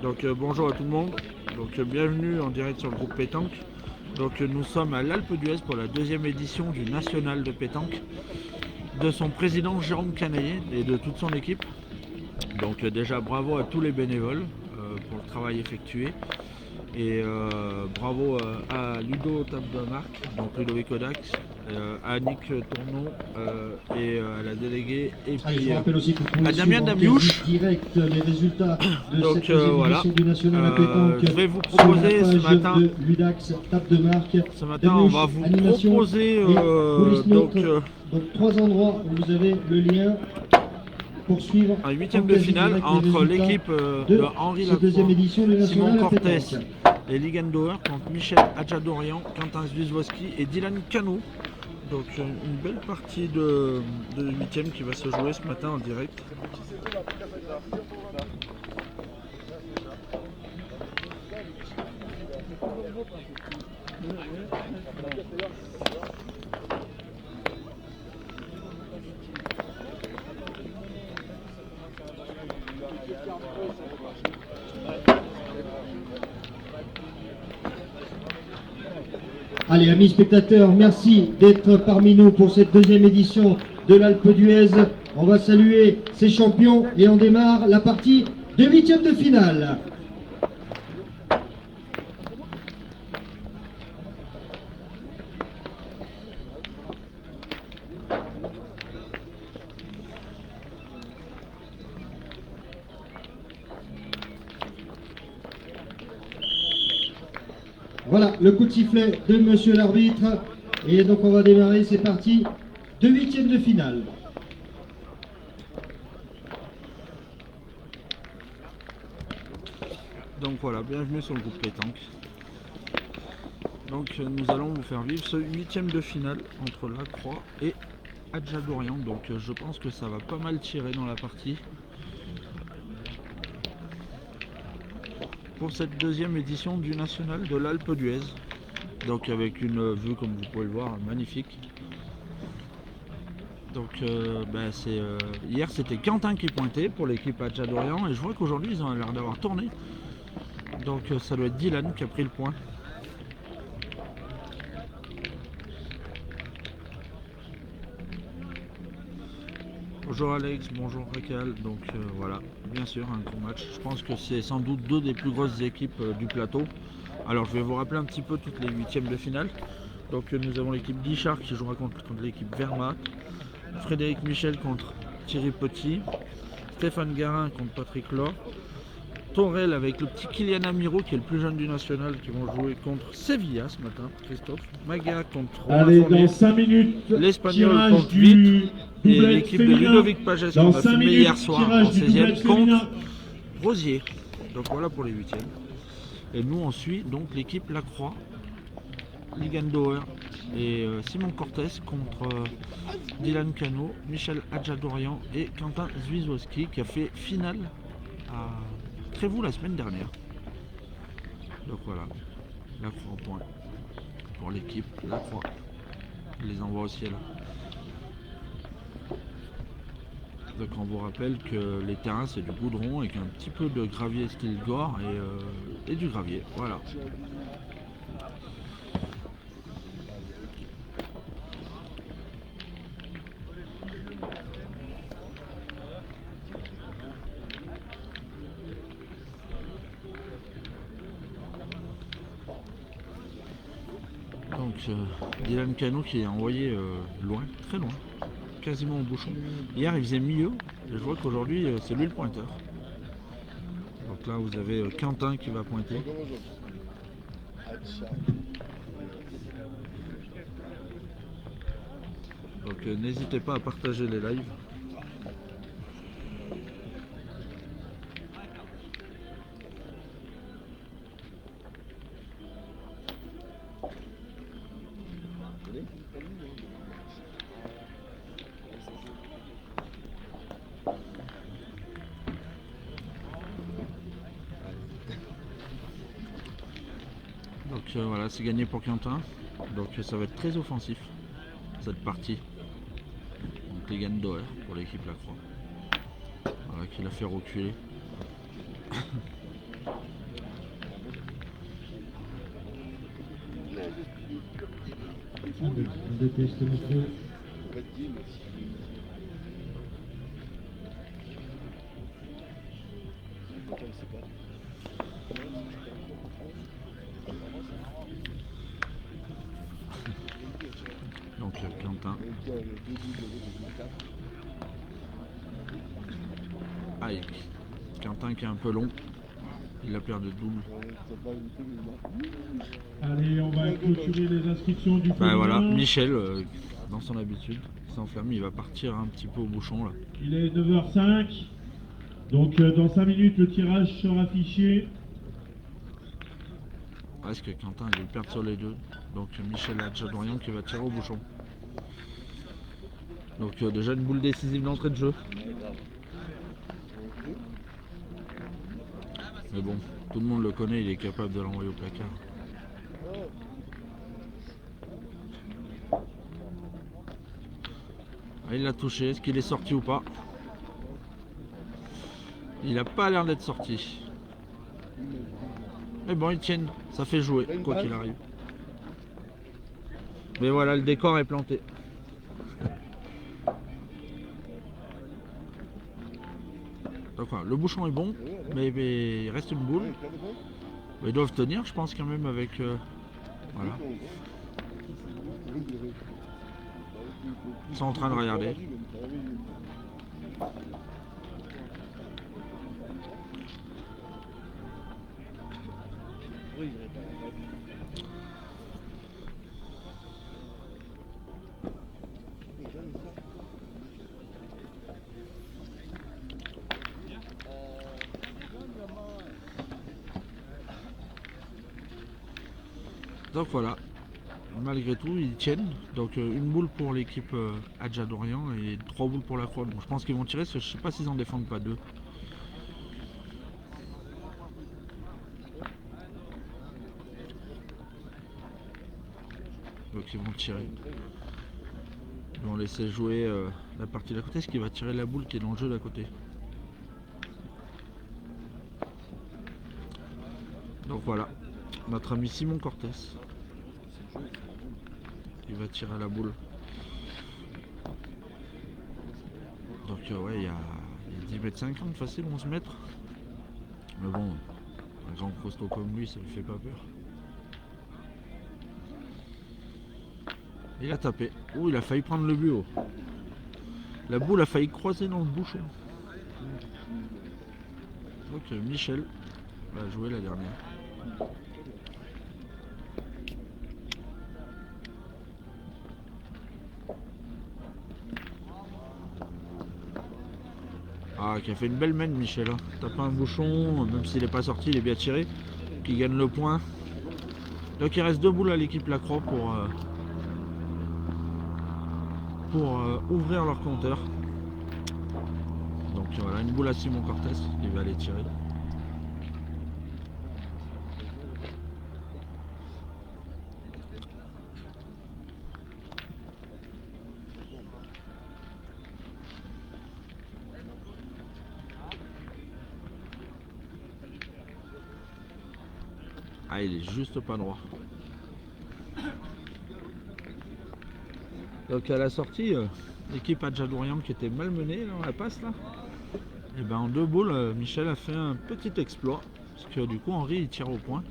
Donc bonjour à tout le monde, donc bienvenue en direct sur le groupe Pétanque. Donc nous sommes à l'Alpe d'Huez pour la deuxième édition du National de Pétanque de son président Jérôme Canaillé et de toute son équipe. Donc déjà bravo à tous les bénévoles pour le travail effectué et bravo à Ludo Table de Marque, donc Ludovic Audax, à Annick Tournon et à la déléguée et puis à Damien Damiouche. Les résultats de donc cette deuxième voilà, édition du National de Pétanque. je vais vous proposer ce matin, Table de Marque. On va vous proposer donc 3 endroits où vous avez le lien pour suivre un huitième de finale entre l'équipe de Henri Lacroix, Simon Cortés et Ligendauer contre Michel Adjadorian, Quentin Zwiswoski et Dylan Cano. Donc une belle partie de huitième qui va se jouer ce matin en direct. Allez, amis spectateurs, merci d'être parmi nous pour cette deuxième édition de l'Alpe d'Huez. On va saluer ces champions et on démarre la partie de huitième de finale. Voilà le coup de sifflet de monsieur l'arbitre. Et donc on va démarrer ces parties de huitième de finale. Donc voilà, bienvenue sur le groupe Pétanque. Donc nous allons vous faire vivre ce huitième de finale entre Lacroix et Adjadorian. Donc je pense que ça va pas mal tirer dans la partie. Pour cette deuxième édition du National de l'Alpe d'Huez. Donc avec une vue, comme vous pouvez le voir, magnifique. Donc hier c'était Quentin qui pointait pour l'équipe Adjadorian et je vois qu'aujourd'hui ils ont l'air d'avoir tourné. Donc ça doit être Dylan qui a pris le point. Bonjour Alex, bonjour Raquel, donc voilà, bien sûr un gros match. Je pense que c'est sans doute deux des plus grosses équipes du plateau. Alors je vais vous rappeler un petit peu toutes les huitièmes de finale. Donc nous avons l'équipe Guichard qui jouera contre l'équipe Verma, Frédéric Michel contre Thierry Petit, Stéphane Garin contre Patrick Laure, Torel avec le petit Kylian Amiro qui est le plus jeune du national qui vont jouer contre Sevilla ce matin, Christophe, Maga contre Romain Fournier, dans 5 minutes, l'Espagnol contre Vite et l'équipe de Ludovic Pages qu'on a filmé hier soir en 16e contre Rosier. Donc voilà pour les huitièmes. Et nous on suit donc l'équipe Lacroix, Ligendauer et Simon Cortés contre Dylan Cano, Michel Adjadorian et Quentin Zwiswoski qui a fait finale à Trévoux la semaine dernière. Donc voilà, Lacroix en point pour l'équipe Lacroix. Je les envoie au ciel. Donc on vous rappelle que les terrains c'est du goudron avec un petit peu de gravier style gore et du gravier. Voilà. Donc Dylan Cano qui est envoyé loin, très loin, quasiment au bouchon. Hier il faisait milieu, et je vois qu'aujourd'hui c'est lui le pointeur. Donc là vous avez Quentin qui va pointer. Donc n'hésitez pas à partager les lives. Donc voilà, c'est gagné pour Quentin. Donc ça va être très offensif cette partie. Donc les Ligendauer pour l'équipe Lacroix. Voilà, qui l'a fait reculer. de test micro. Donc Quentin. Aïe. Quentin qui est un peu long. Il a perdu de double. Allez, on va clôturer les inscriptions du Ben voilà, Michel, dans son habitude, il s'enflamme, il va partir un petit peu au bouchon là. Il est 9h05. Donc dans 5 minutes, le tirage sera affiché. Parce que Quentin il perd sur les deux. Donc Michel Adjadorian qui va tirer au bouchon. Donc déjà une boule décisive d'entrée de jeu. Mais bon, tout le monde le connaît, il est capable de l'envoyer au placard. Ah, il l'a touché, est-ce qu'il est sorti ou pas? Il n'a pas l'air d'être sorti. Mais bon, ils tiennent, ça fait jouer, quoi qu'il arrive. Mais voilà, le décor est planté. Donc voilà, le bouchon est bon, mais il reste une boule. Mais ils doivent tenir, je pense, quand même, avec... voilà. Ils sont en train de regarder. Donc voilà, malgré tout ils tiennent. Donc une boule pour l'équipe Adjadorian et 3 boules pour la Croix. Bon, je pense qu'ils vont tirer, parce que je sais pas s'ils en défendent pas 2. Donc ils vont tirer. Ils vont laisser jouer la partie d'à côté, ce qui va tirer la boule qui est dans le jeu d'à côté. Donc voilà, notre ami Simon Cortés. Il va tirer la boule. Donc ouais, il y a 10,50 m facile, 11 mètres. Mais bon, un grand costaud comme lui, ça lui fait pas peur. Il a tapé. Oh, il a failli prendre le but haut. La boule a failli croiser dans le bouchon. Donc Michel va jouer la dernière. Ah, qui a fait une belle main, Michel. Hein. Tape un bouchon, même s'il n'est pas sorti, il est bien tiré. Qui gagne le point. Donc il reste 2 boules à l'équipe Lacroix pour ouvrir leur compteur. Donc voilà, une boule à Simon Cortés qui va aller tirer. Ah, il est juste pas droit. Donc à la sortie, l'équipe Adjadorian qui était malmenée dans la passe là. Et ben en 2 boules, Michel a fait un petit exploit. Parce que du coup Henri il tire au point.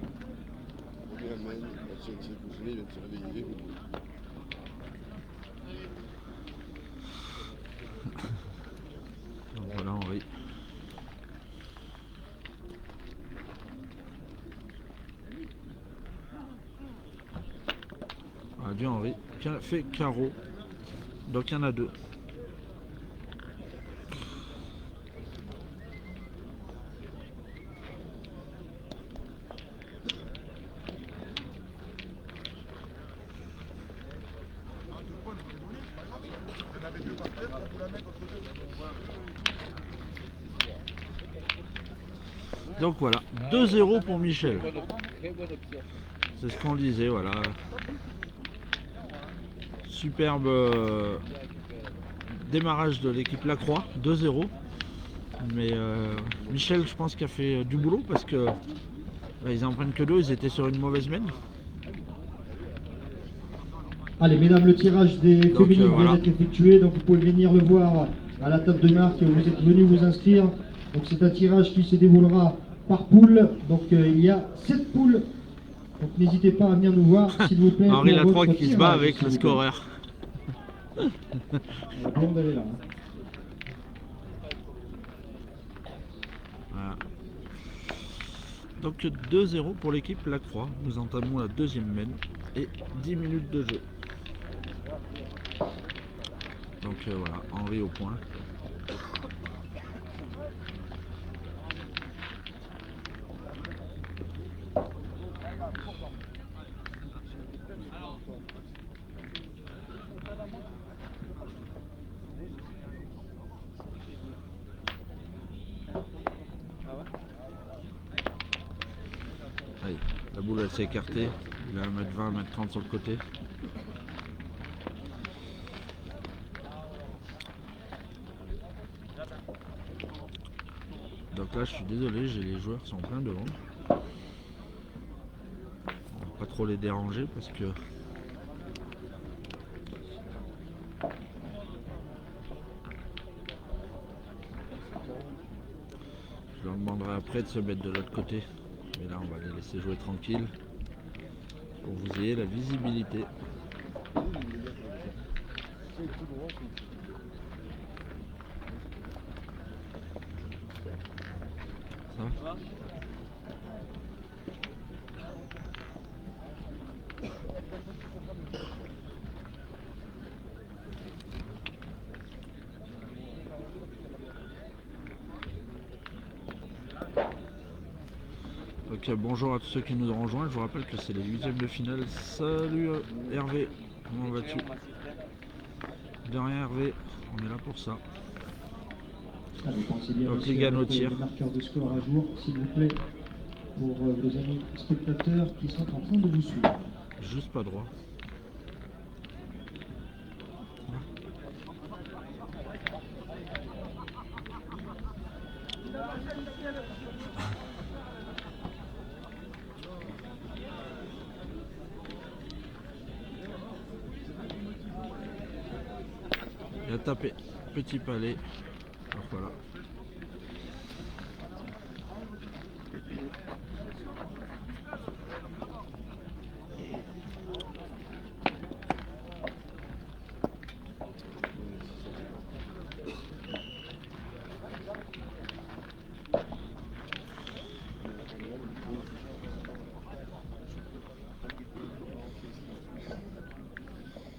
Donc voilà Henri. Adieu Henri, qui a fait carreau. Donc il y en a 2. Donc voilà, 2-0 pour Michel. C'est ce qu'on disait, voilà. Superbe démarrage de l'équipe Lacroix, 2-0. Mais Michel, je pense qu'il a fait du boulot parce que ils en prennent que 2, ils étaient sur une mauvaise mène. Allez, mesdames, le tirage des féminines vient voilà. d'être effectué, donc vous pouvez venir le voir à la table de marque. Vous êtes venus vous inscrire. Donc c'est un tirage qui se déroulera par poule. Donc il y a 7 poules. Donc n'hésitez pas à venir nous voir, s'il vous plaît. Henri pour Lacroix votre qui se tirage, bat avec s'il le vous plaît. scoreur. La blonde, elle est là. Hein. Voilà. Donc 2-0 pour l'équipe Lacroix. Nous entamons la deuxième mène et 10 minutes de jeu. Donc voilà, Henri au point. Allez, la boule elle s'est écartée. Il a 1m20, 1m30 sur le côté. Donc là je suis désolé, j'ai les joueurs qui sont plein devant. On va pas trop les déranger parce que je leur demanderai après de se mettre de l'autre côté. Mais là on va les laisser jouer tranquille pour que vous ayez la visibilité. Ça va ? Donc bonjour à tous ceux qui nous ont rejoints, je vous rappelle que c'est les 8e de finale. Salut Hervé, comment vas-tu? De rien Hervé, on est là pour ça. Allez, pensez bien Donc aussi les gars, à nos mettre tirs. les marqueurs de score à jour, s'il vous plaît, pour vos amis spectateurs qui sont en train de vous suivre. Juste pas droit. Il a tapé, petit palais. Donc voilà.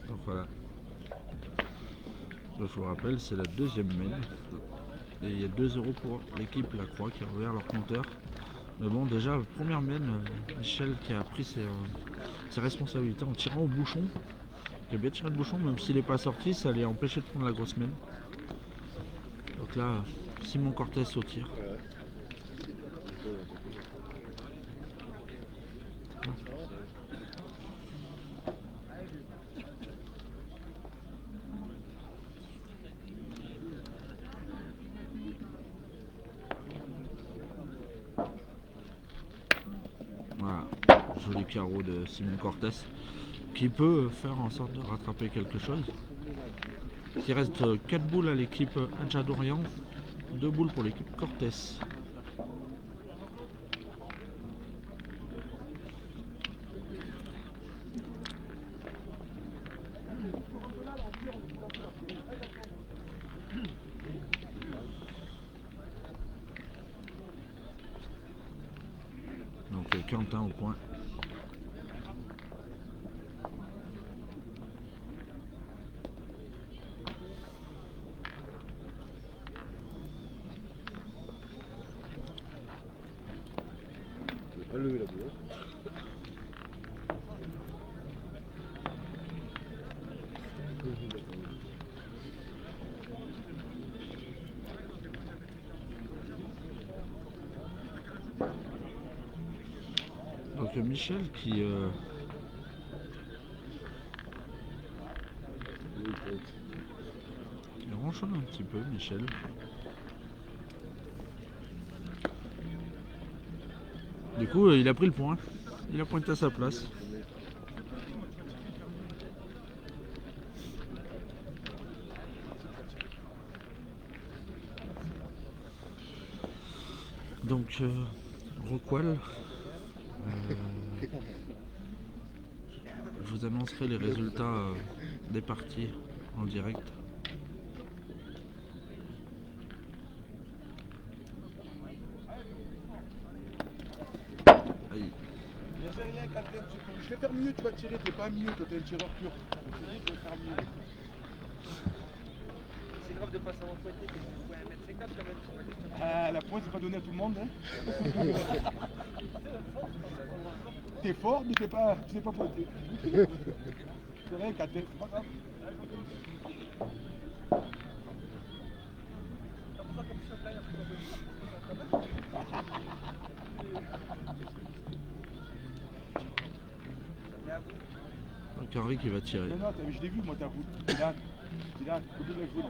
Donc voilà. Donc, je vous rappelle, c'est la deuxième mène. Et il y a 2-0 pour l'équipe Lacroix qui a ouvert leur compteur. Mais bon, déjà, première mène, Michel qui a pris ses responsabilités en tirant au bouchon. Il a bien tiré le bouchon, même s'il n'est pas sorti, ça allait empêcher de prendre la grosse mène. Donc là, Simon Cortés au tir. Voilà, joli carreau de Simon Cortés qui peut faire en sorte de rattraper quelque chose. Il reste 4 boules à l'équipe Adjadorian, 2 boules pour l'équipe Cortés. Donc Quentin au point. Lever la boule. Donc Michel qui il ronchonne un petit peu, Michel. Du coup, il a pris le point. Il a pointé à sa place. Donc, Rockwell, je vous annoncerai les résultats des parties en direct. Aïe. Je vais faire mieux, tu vas tirer, t'es pas mieux, toi t'es un tireur pur. C'est grave de pas savoir pointer, que vous pouvez mettre ses 4 quand même. Ah, la pointe c'est pas donné à tout le monde. Hein. T'es fort, mais tu sais pas pointer. C'est vrai, 4 c'est pas grave. Donc Henri qui va tirer. Non, je l'ai vu, moi, t'as vu. Il a, côté de la jouer,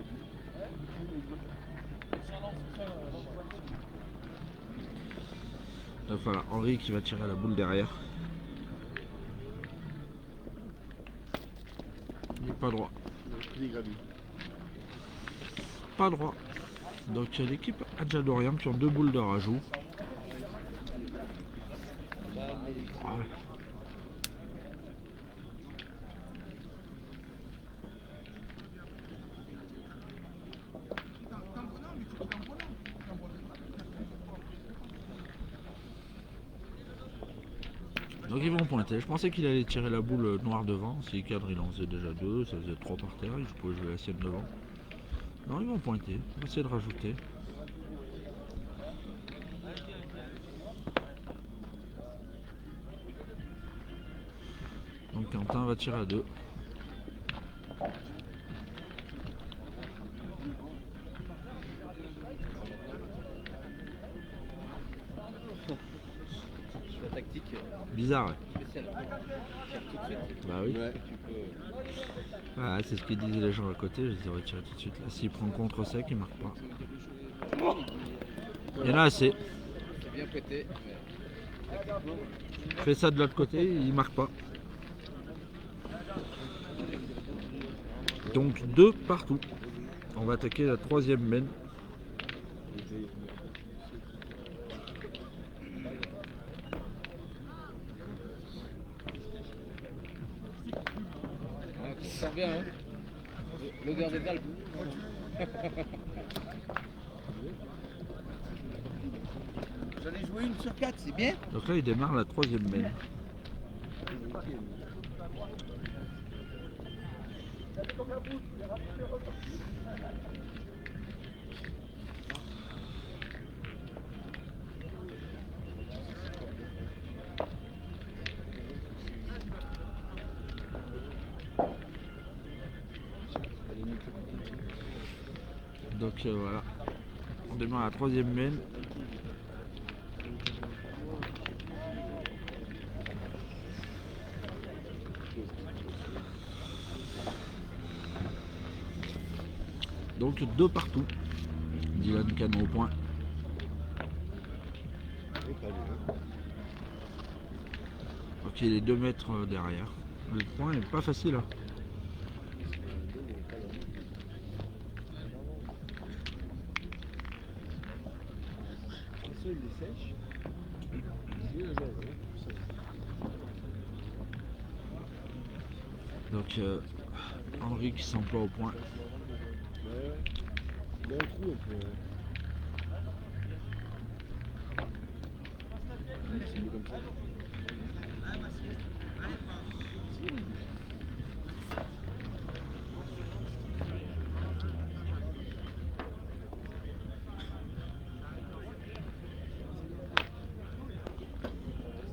Donc voilà, Henri qui va tirer à la boule derrière. Il n'est pas droit. Pas droit. Donc l'équipe Adjadorian qui ont 2 boules de rajout. Ouais. Donc ils vont pointer. Je pensais qu'il allait tirer la boule noire devant. S'il cadre, il en faisait déjà 2. Ça faisait 3 par terre. Je pouvais jouer la sienne devant. Non, ils vont pointer. On va essayer de rajouter. Donc Quentin va tirer à 2. Tactique Bizarre, ouais. spéciale. Tout de suite. Bah oui. Ouais. Ah, c'est ce qu'ils disaient les gens à côté. Je les aurais tirés tout de suite. Là, s'il prend contre sec, il marque pas. Il y en a assez. C'est bien pété. Fais ça de l'autre côté, il marque pas. Donc 2 partout. On va attaquer la 3e main. Ça sent bien, hein. L'odeur des Alpes. J'en ai joué 1 sur 4, c'est bien. Donc là, il démarre la 3e main. Donc voilà, on démarre la 3e main. Donc 2 partout. Dylan Canon au point. Ok, il est 2 mètres derrière. Le point est pas facile. Hein. Donc Henri qui s'emploie au point. Il y a un trou un peu. C'est mieux comme ça.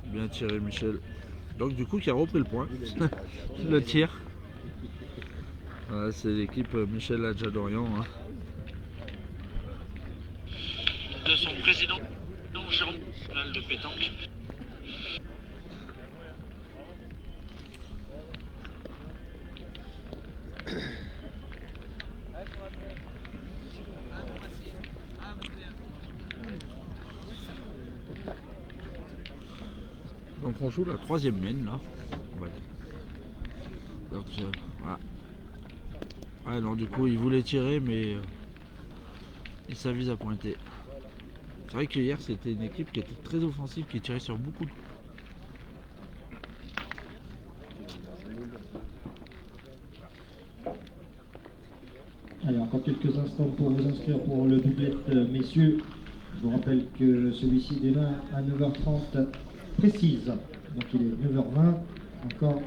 Bien tiré Michel. Donc du coup qui a repris le point. Le tir. Voilà, c'est l'équipe Michel Adjadorian. Hein. De son président, Jérôme de pétanque. Donc on joue la 3e main là. Ouais. Donc voilà. Ouais, non, du coup il voulait tirer mais il s'avise à pointer. C'est vrai qu'hier c'était une équipe qui était très offensive, qui tirait sur beaucoup de coups. Allez, encore quelques instants pour vous inscrire pour le doublette, messieurs. Je vous rappelle que celui-ci démarre à 9h30 précise. Donc il est 9h20, encore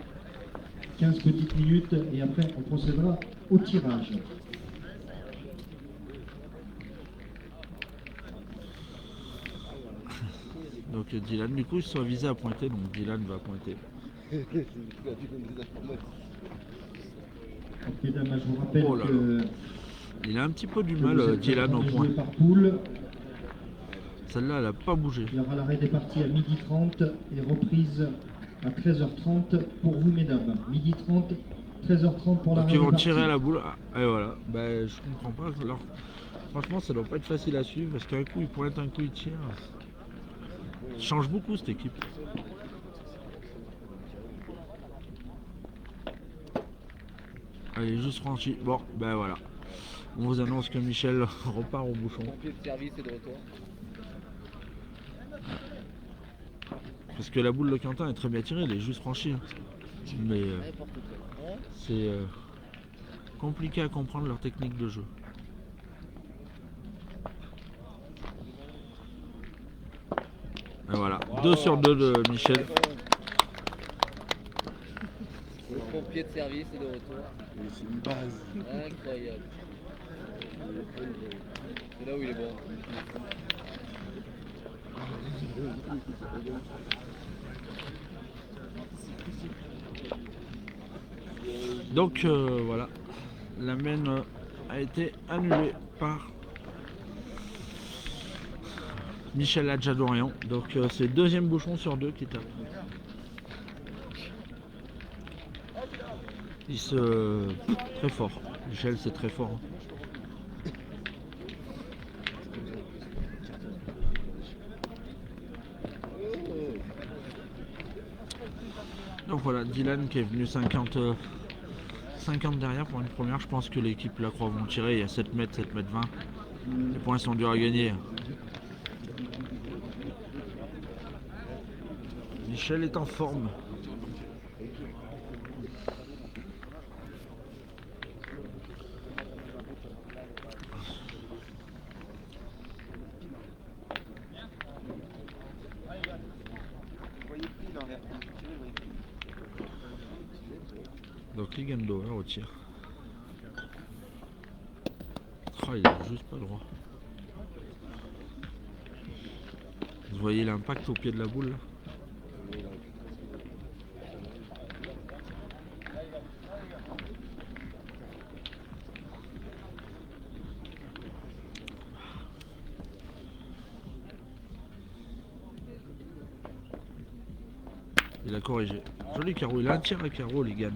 15 petites minutes et après on procédera au tirage. Donc Dylan, du coup, ils sont avisés à pointer, donc Dylan va pointer. Donc, mesdames, je vous rappelle Oh là que Il a un petit peu du que mal, vous êtes Dylan, en au train de point. jouer par poule. Celle-là, elle n'a pas bougé. Il y aura l'arrêt des parties à 12h30 et reprise à 13h30 pour vous, mesdames. 12h30, 13h30 pour Donc l'arrêt ils des vont parties. tirer à la boule. Ah, et voilà. Bah, je comprends pas. Alors, franchement, ça doit pas être facile à suivre parce qu'un coup il pointe, un coup il tire. Ça change beaucoup cette équipe. Elle est juste franchie. Bon, ben voilà. On vous annonce que Michel repart au bouchon. Pompier de service est de retour. Parce que la boule de Quentin est très bien tirée, elle est juste franchie. Mais N'importe quoi. Hein? c'est compliqué à comprendre leur technique de jeu. Et voilà, 2 sur 2 de Michel. Le pompier de service est de retour. C'est une base. Incroyable. C'est là où il est bon. Donc voilà, la mène a été annulée par Michel Adjadorian. Donc c'est deuxième bouchon sur 2 qui tape. Il se... Très fort. Michel c'est très fort. Donc voilà, Dylan qui est venu 50 derrière pour une première. Je pense que l'équipe Lacroix vont tirer. Il y a 7 mètres, 7 mètres 20. Les points sont durs à gagner. Michel est en forme. Donc Ligando au tir. Oh, il a juste pas le droit. Vous voyez l'impact au pied de la boule là. Il a corrigé. Joli carreau, il a un tir à carreau, les gars.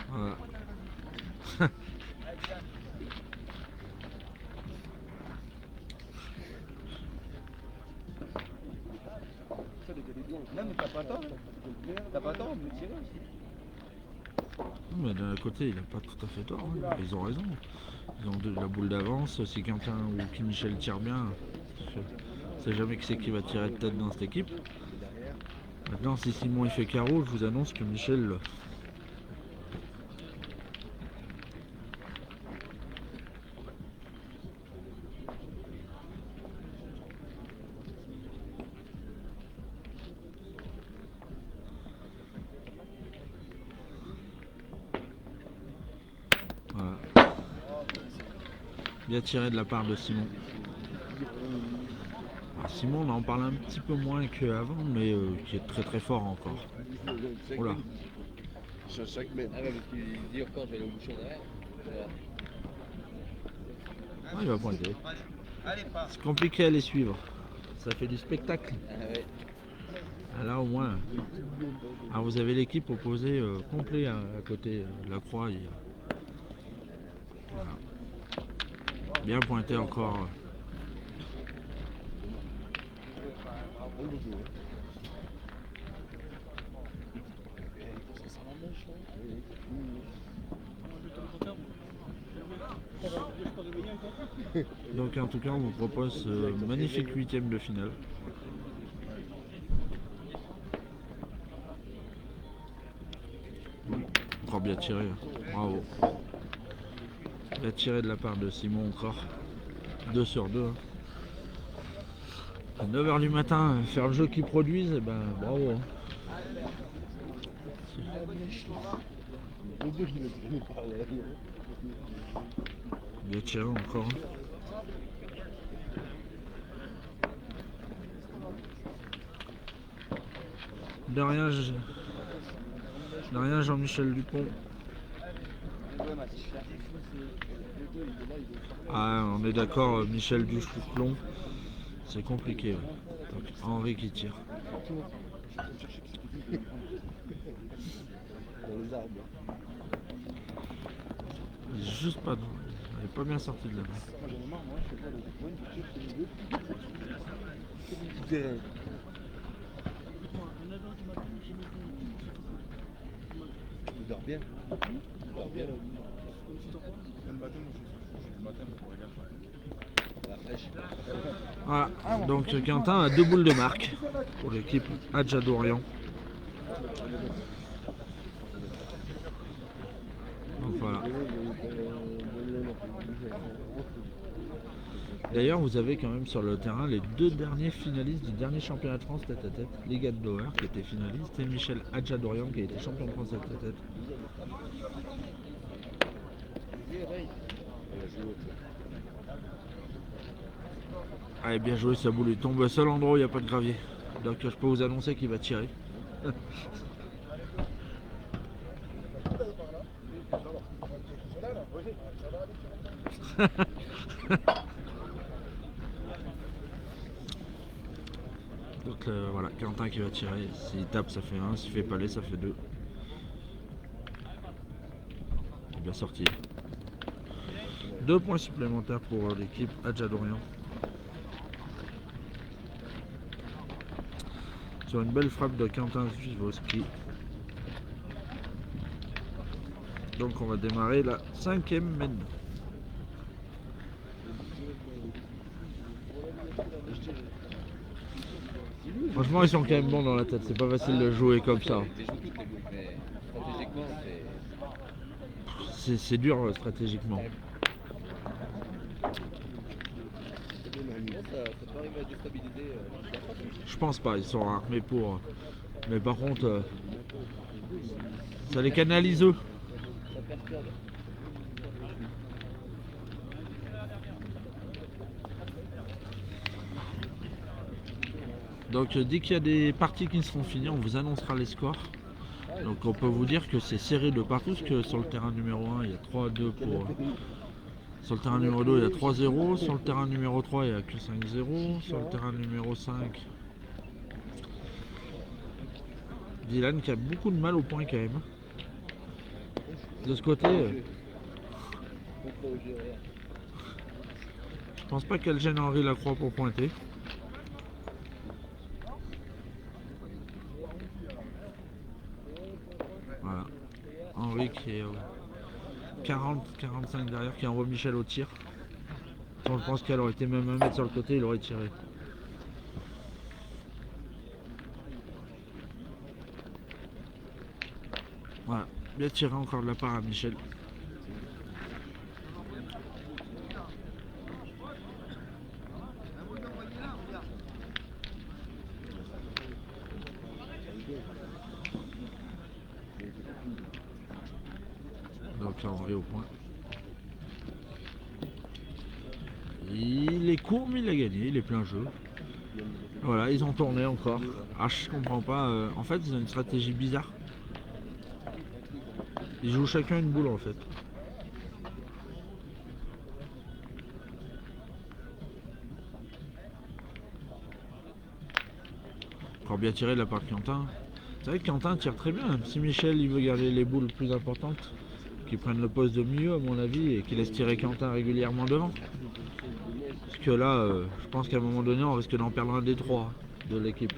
Voilà. Non mais t'as pas tort. T'as pas tort de me tirer aussi. Mais d'un côté, il n'a pas tout à fait tort. Hein. Ils ont raison. Ils ont de la boule d'avance. Si Quentin ou qui Michel tire bien, on sait jamais qui c'est qui va tirer de tête dans cette équipe. Maintenant, si Simon il fait carreau, je vous annonce que Michel. Voilà. Bien tiré de la part de Simon. Alors Simon, on en parle un petit peu moins qu'avant, mais qui est très très fort encore. Oula. Chaque mètre. Ah ouais, parce qu'il dit encore je vais aller au bouchon derrière. Voilà. Ah, il va pointer. C'est compliqué à les suivre. Ça fait du spectacle. Ah ouais. Ah, là au moins. Ah, vous avez l'équipe opposée complet à côté de la croix. Voilà. Bien pointé encore. Donc en tout cas on vous propose ce magnifique 8e de finale. Encore bien tiré, bravo. Bien tiré de la part de Simon encore. 2 sur 2. À 9h du matin, faire le jeu qu'ils produisent, et ben bravo. Bien tiré encore. De rien Jean-Michel Dupont. Ah, on est d'accord, Michel Duchouplon, c'est compliqué. Ouais. Donc, Henri qui tire. Il est juste pas dedans. Il est pas bien sorti de là-bas. Il dort bien. Il dort bien. Voilà, donc Quentin a 2 boules de marque pour l'équipe Adja-Dorian. Donc voilà. D'ailleurs, vous avez quand même sur le terrain les 2 derniers finalistes du dernier championnat de France tête à tête. Liga de Bauer qui était finaliste et Michel Adja-Dorian qui a été champion de France tête à tête. Allez, bien joué, sa boule, il tombe au seul endroit où il n'y a pas de gravier. Donc je peux vous annoncer qu'il va tirer. Donc voilà, Quentin qui va tirer. S'il tape, ça fait 1. S'il fait palais, ça fait 2. Il est bien sorti. 2 points supplémentaires pour l'équipe Adja-Dorian. Sur une belle frappe de Quentin Zwiewowski. Donc on va démarrer la 5e mène. Franchement ils sont quand même bons dans la tête, c'est pas facile de jouer comme ça. C'est dur stratégiquement. Je pense pas, ils sont armés pour. Mais par contre, ça les canalise eux. Donc dès qu'il y a des parties qui seront finies, on vous annoncera les scores. Donc on peut vous dire que c'est serré de partout, parce que sur le terrain numéro 1, il y a 3-2 pour... Sur le terrain numéro 2, il y a 3-0. Sur le terrain numéro 3, il n'y a que 5-0. Sur le terrain numéro 5, Dylan qui a beaucoup de mal au point quand même. De ce côté, je pense pas qu'elle gêne Henri Lacroix pour pointer. Voilà. Henri qui est 40-45 derrière, qui envoie Michel au tir. Donc, je pense qu'elle aurait été même 1 mètre sur le côté, il aurait tiré. Voilà, bien tiré encore de la part à Michel. Donc là, Henri au point. Il est court, mais il a gagné, il est plein jeu. Voilà, ils ont tourné encore. Ah, je comprends pas. En fait, ils ont une stratégie bizarre. Ils jouent chacun une boule en fait. Encore bien tiré de la part de Quentin. C'est vrai que Quentin tire très bien. Si Michel il veut garder les boules plus importantes, qu'il prenne le poste de milieu à mon avis et qu'il laisse tirer Quentin régulièrement devant. Parce que là, je pense qu'à un moment donné, on risque d'en perdre un des trois de l'équipe.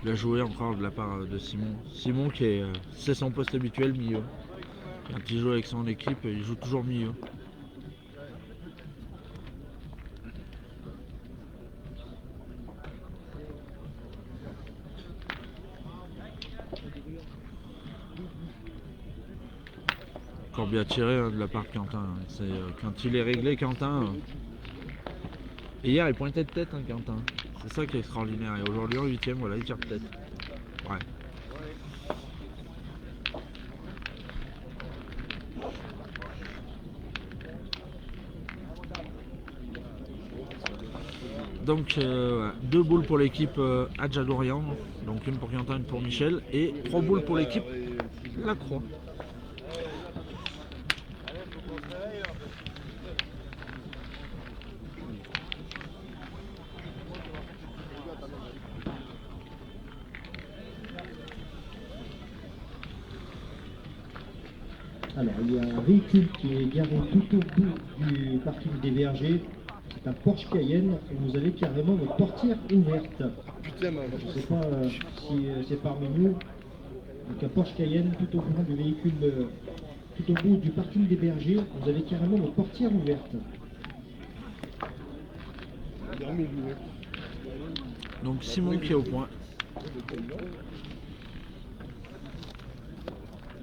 Il a joué encore de la part de Simon. Simon qui est, c'est son poste habituel, milieu. Quand il joue avec son équipe, il joue toujours milieu. Encore bien tiré de la part de Quentin. C'est, quand il est réglé, Quentin. Et hier, il pointait de tête, Quentin. C'est ça qui est extraordinaire. Et aujourd'hui, en 8ème, voilà, il tire de tête. Ouais. Donc, 2 boules pour l'équipe Adja-Dorian. Donc, une pour Quentin, une pour Michel. Et 3 boules pour l'équipe Lacroix. Alors, il y a un véhicule qui est garé tout au bout du parking des Vergers. C'est un Porsche Cayenne et vous avez carrément votre portière ouverte. Putain, Je ne sais pas si c'est parmi nous. Donc un Porsche Cayenne tout au bout du véhicule, tout au bout du parking des Bergers, vous avez carrément votre portière ouverte. Donc Simon qui est au point.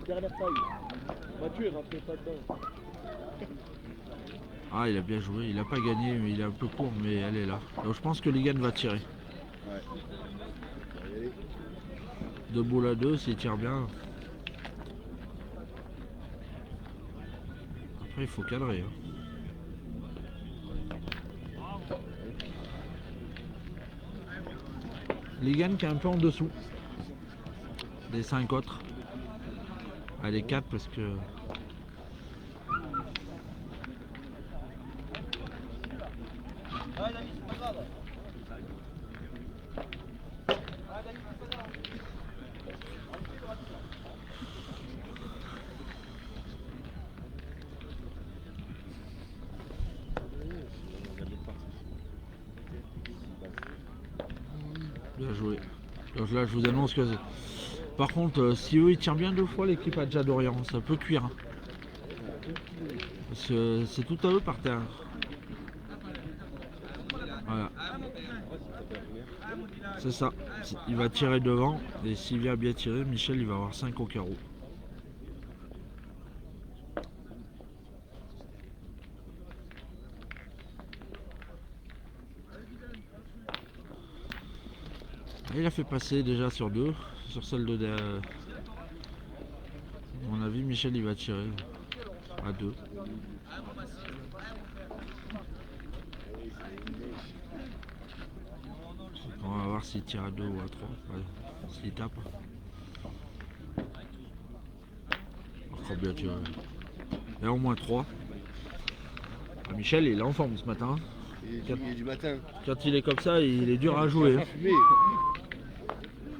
Dernière taille. Mathieu est rentré pas dedans. Ah, il a bien joué, il n'a pas gagné, mais il est un peu court, mais elle est là. Donc je pense que Ligan va tirer. Ouais. 2 boules à 2, s'il tire bien. Après, il faut cadrer. Ligan qui est un peu en dessous des 5 autres. Ah, les 4 parce que... Bien joué. Donc là, je vous annonce que... Par contre, si eux, ils tirent bien 2 fois, l'équipe Adja-Dorian, ça peut cuire. Parce que c'est tout à eux par terre. Voilà. C'est ça. Il va tirer devant. Et s'il vient bien tirer, Michel, il va avoir 5 au carreau. Il a fait passer déjà sur 2, sur celle de... À mon avis, Michel il va tirer à 2. On va voir s'il tire à 2 ou à 3, ouais, s'il tape. Encore bien tiré. Et au moins 3. Ah, Michel il est en forme ce matin. Il est du matin. Quand il est comme ça, il est dur à jouer. Fumé.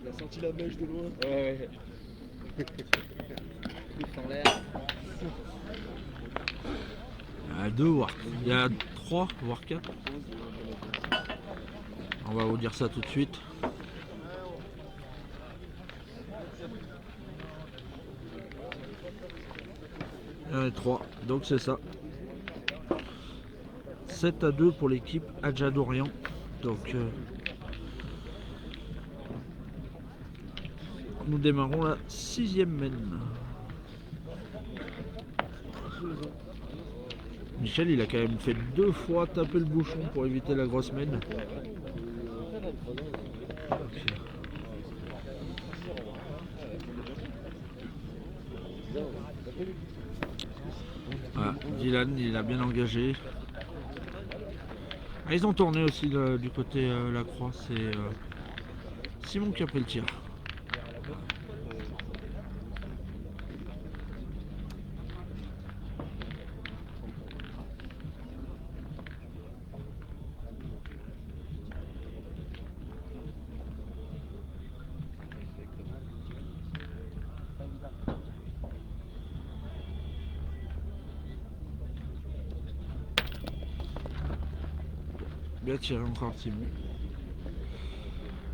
Il a senti la neige de loin. Ouais. Dans l'air. Il y a 2 voire. Il y a 3 voire 4. On va vous dire ça tout de suite. Il y en a 3, donc c'est ça. 7 à 2 pour l'équipe Adja-Dorian. Donc nous démarrons la 6e mène. Michel il a quand même fait 2 fois taper le bouchon pour éviter la grosse mène. Voilà, Dylan il a bien engagé. Ah, ils ont tourné aussi du côté Lacroix, c'est Simon qui a pris le tir. Bien tiré encore Timon.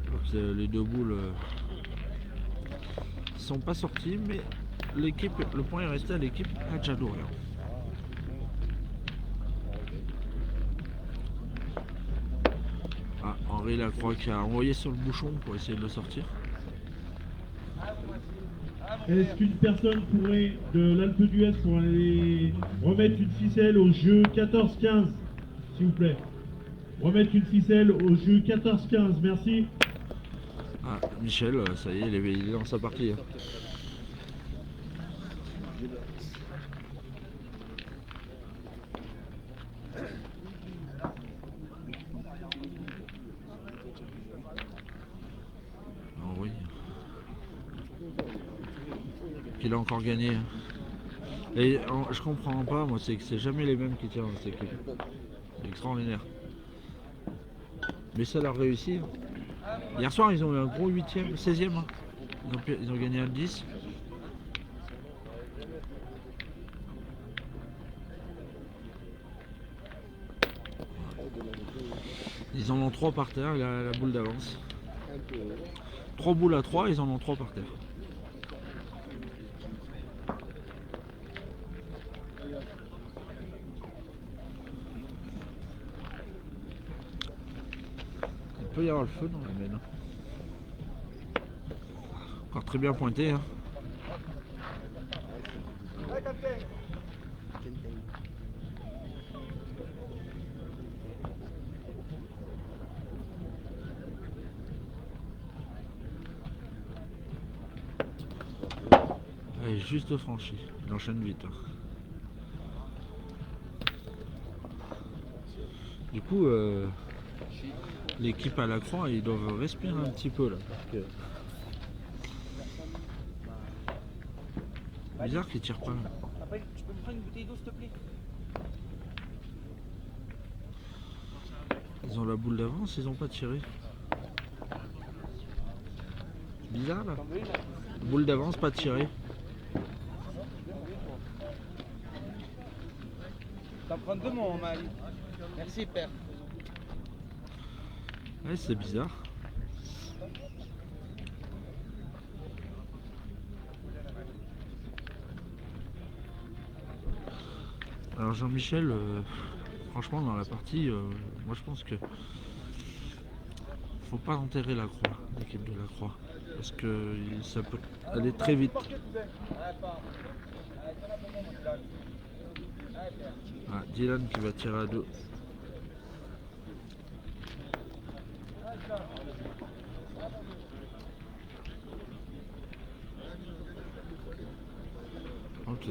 Donc les deux boules sont pas sorties, mais l'équipe, le point est resté à l'équipe Adjadorien. Ah, Henri Lacroix qui a envoyé sur le bouchon pour essayer de le sortir. Est-ce qu'une personne pourrait, de l'Alpe d'Huez, pour aller remettre une ficelle au jeu 14-15, s'il vous plaît? Remettre une ficelle au jeu 14-15, merci. Ah, Michel, ça y est, il est dans sa partie. Hein. Oh oui. Il a encore gagné. Hein. Et je comprends pas, moi, c'est que c'est jamais les mêmes qui tirent dans cette équipe. C'est extraordinaire. Mais ça leur réussit. Hier soir, ils ont eu un gros 8e, 16e. Hein. Ils ont gagné un 10. Ils en ont 3 par terre, la boule d'avance. 3 boules à 3, ils en ont 3 par terre. Il peut y avoir le feu dans la mène. Encore très bien pointé. Hein. Allez, juste franchi. Il enchaîne vite. Hein. Du coup, l'équipe à la croix, ils doivent respirer un petit peu là. Parce que... bizarre qu'ils tirent pas. Après, tu peux me prendre une bouteille d'eau, s'il te plaît? Ils ont la boule d'avance, ils ont pas tiré. Bizarre là. Boule d'avance, pas tiré. T'en prends deux, mon mari. Merci, père. Ouais, c'est bizarre. Alors Jean-Michel, franchement dans la partie, moi je pense que faut pas enterrer la croix, l'équipe de la croix, parce que ça peut aller très vite. Ah, Dylan qui va tirer à 2. Donc,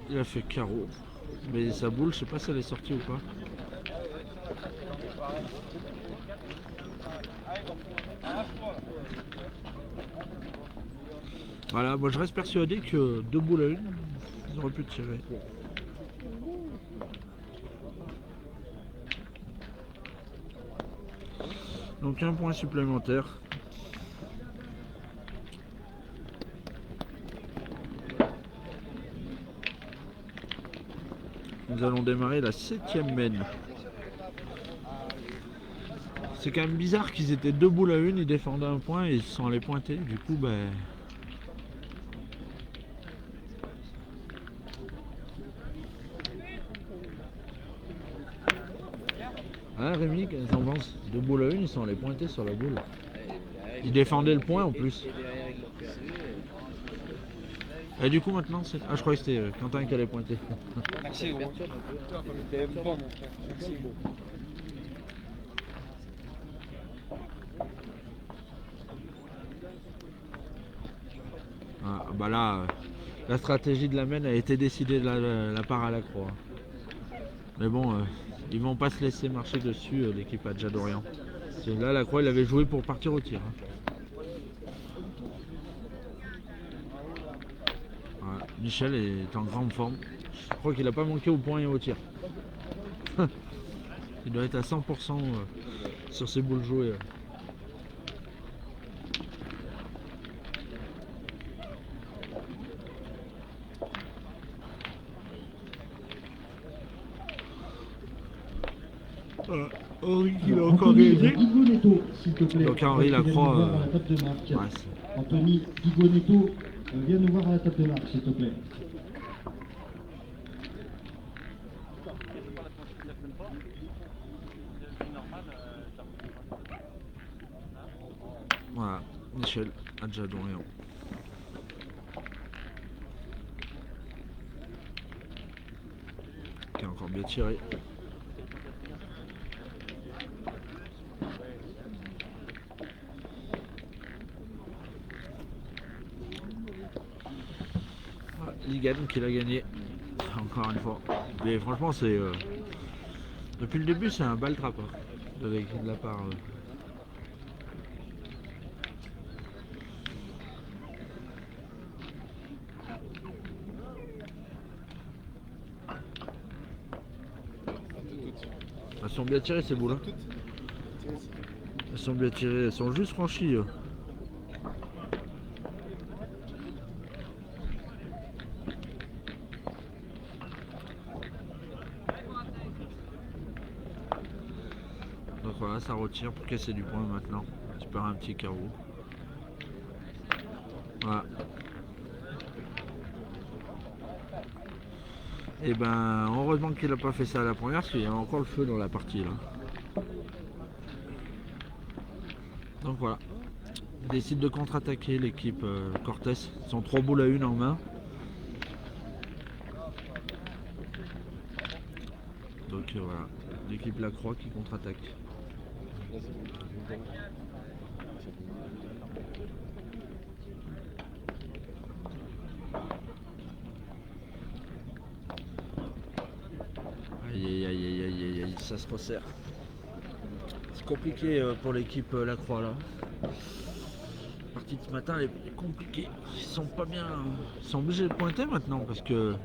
il a fait carreau, mais sa boule, je sais pas si elle est sortie ou pas. Voilà, moi je reste persuadé que 2 boules à 1, ils auraient pu tirer. Donc un point supplémentaire. Nous allons démarrer la 7e mène. C'est quand même bizarre qu'ils étaient 2 boules à 1, ils défendaient un point et ils sont allés pointer. Du coup, ben... ah, Rémi, qu'est-ce qu'on pense? 2 boules à 1, ils sont allés pointer sur la boule. Ils défendaient le point en plus. Et du coup maintenant c'est... ah, je croyais que c'était Quentin qui allait pointer. Merci, gros. T'es bon, mon frère. Merci. Ah, bah là, la stratégie de la mène a été décidée de la part à la croix. Mais bon, ils vont pas se laisser marcher dessus, l'équipe Adjadorien. Là, la croix, il avait joué pour partir au tir. Voilà. Michel est en grande forme. Je crois qu'il n'a pas manqué au point et au tir. Il doit être à 100% sur ses boules jouées. Henri qui a encore Anthony gagné. Guigonetto, s'il te plaît. Donc Henri Lacroix, Viens nous voir à la table de marque. ouais, c'est- Anthony Guigonetto, viens nous voir à la table de marque, s'il te plaît. Voilà, Michel Adjadorian. Qui a encore bien tiré. Voilà, Ligan qui l'a gagné. Encore une fois. Mais franchement, c'est. Depuis le début, c'est un bal trap hein, de la part. Elles sont bien tirées ces boules. Hein. Elles sont bien tirées, elles sont juste franchies. Donc voilà, ça retire pour casser du point maintenant. Tu perds un petit carreau. Voilà. Et ben heureusement qu'il n'a pas fait ça à la première parce qu'il y a encore le feu dans la partie là. Donc voilà. Ils décident de contre-attaquer l'équipe Cortés. Ils sont 3 boules à 1 en main. Donc voilà. L'équipe Lacroix qui contre-attaque. Aïe aïe aïe aïe aïe aïe aïe, ça se resserre. C'est compliqué pour l'équipe Lacroix là. La partie de ce matin elle est compliquée. Ils sont pas bien. Ils sont obligés de pointer maintenant parce que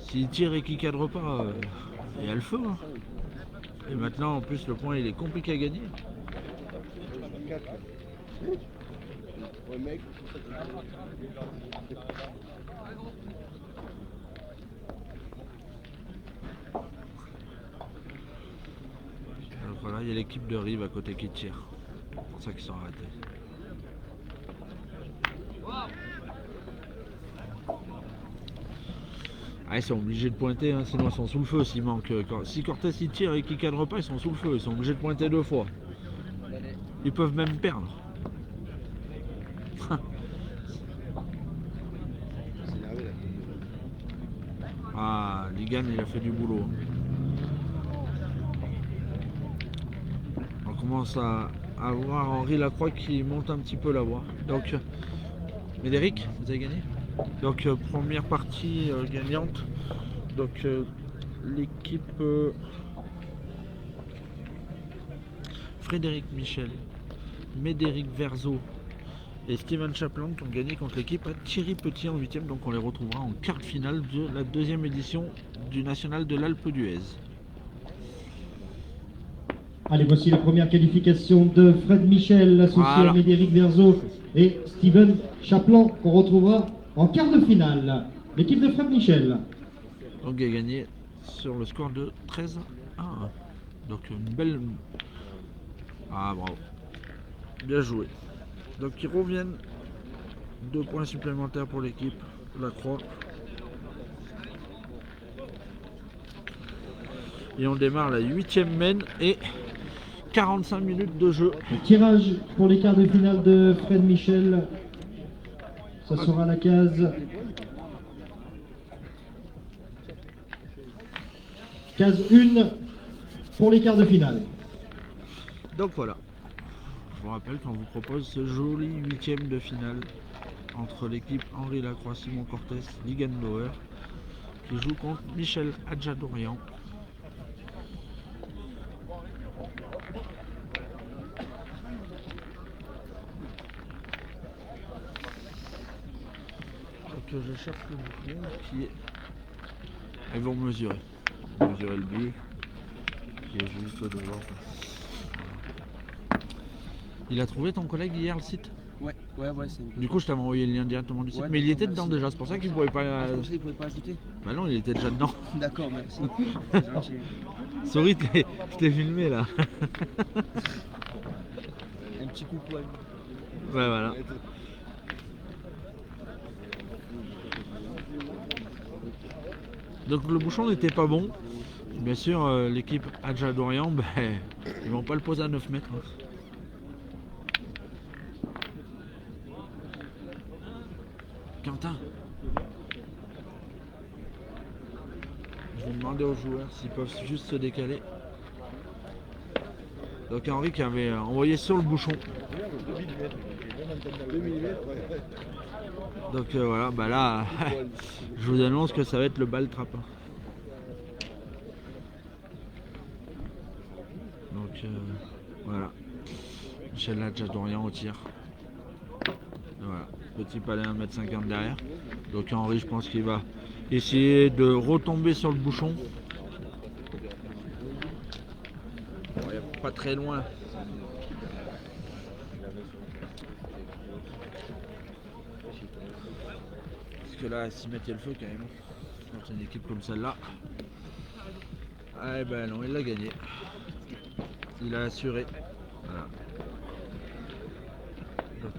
s'ils tirent et qu'ils cadrent pas, il y a le feu. Hein. Et maintenant en plus le point il est compliqué à gagner. Donc voilà, il y a l'équipe de Rive à côté qui tire. C'est pour ça qu'ils sont arrêtés. Ah, ils sont obligés de pointer, hein, sinon ils sont sous le feu s'il manque. Si Cortés il tire et qu'il cadre pas, ils sont sous le feu, ils sont obligés de pointer 2 fois. Ils peuvent même perdre. Ah, Ligan il a fait du boulot. On commence à voir Henri Lacroix qui monte un petit peu la voie. Donc, Médéric, vous avez gagné. Donc, première partie gagnante. Donc, l'équipe Frédéric Michel, Médéric Verzo et Steven Chaplin qui ont gagné contre l'équipe à Thierry Petit en 8e. Donc, on les retrouvera en quart de finale de la 2e édition du National de l'Alpe d'Huez. Allez, voici la première qualification de Fred Michel, associé Voilà. à Médéric Verzo et Steven Chaplin, qu'on retrouvera en quart de finale. L'équipe de Fred Michel. Donc il a gagné sur le score de 13 à 1. Donc une belle... Ah bravo. Bien joué. Donc ils reviennent. 2 points supplémentaires pour l'équipe Lacroix. Et on démarre la 8e mène et 45 minutes de jeu. Le tirage pour les quarts de finale de Fred Michel. Ça sera la case. Case 1 pour les quarts de finale. Donc voilà. Je vous rappelle qu'on vous propose ce joli 8e de finale entre l'équipe Henri Lacroix, Simon Cortés, Ligan Bauer qui joue contre Michel Adjadorian. Donc je cherche le bouton qui est... Ils vont mesurer le but qui est juste devant. Il a trouvé ton collègue hier le site? Ouais, c'est une Du coup, je t'avais envoyé le lien directement du site. Ouais, mais il était d'accord, dedans merci. déjà, c'est pour ça qu'il pouvait pas. Ah, je pensais qu'il pouvait pas ajouter. Bah non, il était déjà dedans. D'accord, merci. C'est gentil. Sorry, je t'ai filmé là. Un petit coucou à lui. Ouais, voilà. Donc le bouchon n'était pas bon. Bien sûr, l'équipe Adja d'Orient, ben, ils vont pas le poser à 9 mètres. Hein. Quentin, je vais demander aux joueurs s'ils peuvent juste se décaler. Donc Henri qui avait envoyé sur le bouchon. Donc voilà, bah là, je vous annonce que ça va être le bal trap. Donc voilà, Michel Adja d'Orient au tir. Voilà, petit palais 1,50 m derrière. Donc Henri, je pense qu'il va essayer de retomber sur le bouchon. Bon, il n'est pas très loin. Parce que là, à 6 mètres, il y a le feu quand même. Dans une équipe comme celle-là. Ah ben non, il l'a gagné. Il a assuré. Voilà. Donc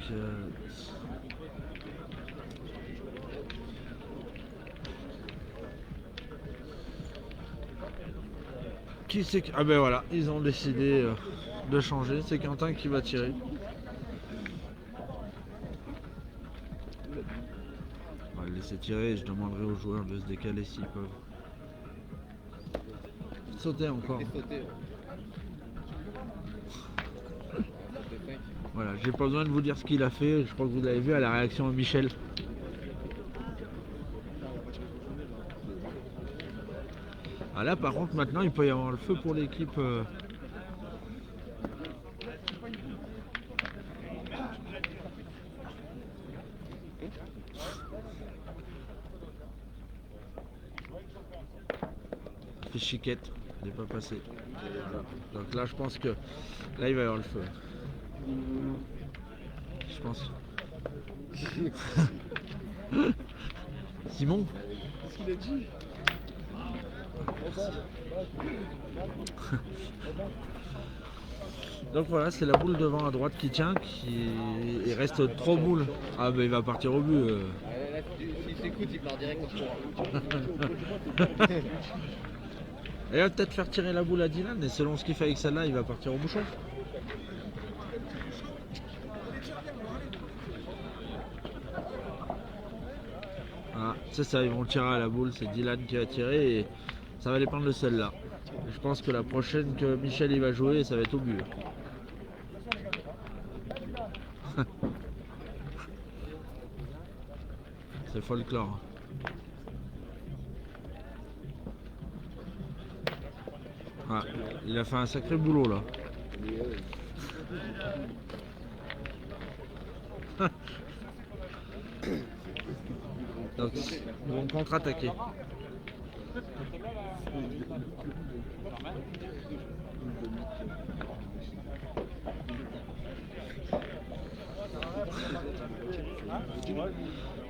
qui c'est que... Ah ben voilà, ils ont décidé de changer. C'est Quentin qui va tirer. On va le laisser tirer et je demanderai aux joueurs de se décaler s'ils peuvent. Sauter encore. Voilà, j'ai pas besoin de vous dire ce qu'il a fait. Je crois que vous l'avez vu à la réaction de Michel. Ah là par contre maintenant il peut y avoir le feu pour l'équipe c'est Chiquette, il n'est pas passé. Donc là je pense que là il va y avoir le feu. Je pense. Simon? Qu'est-ce qu'il a dit? Donc voilà, c'est la boule devant à droite qui tient, il reste 3 boules. Ah ben il va partir au but. S'il s'écoute, il part direct au courant. Il va peut-être faire tirer la boule à Dylan et selon ce qu'il fait avec celle-là, il va partir au bouchon. Voilà, c'est ça, ils vont tirer à la boule, c'est Dylan qui va tirer et ça va dépendre de celle-là. Je pense que la prochaine que Michel il va jouer, ça va être au but. C'est folklore. Ah, il a fait un sacré boulot là. Donc ils vont contre-attaquer.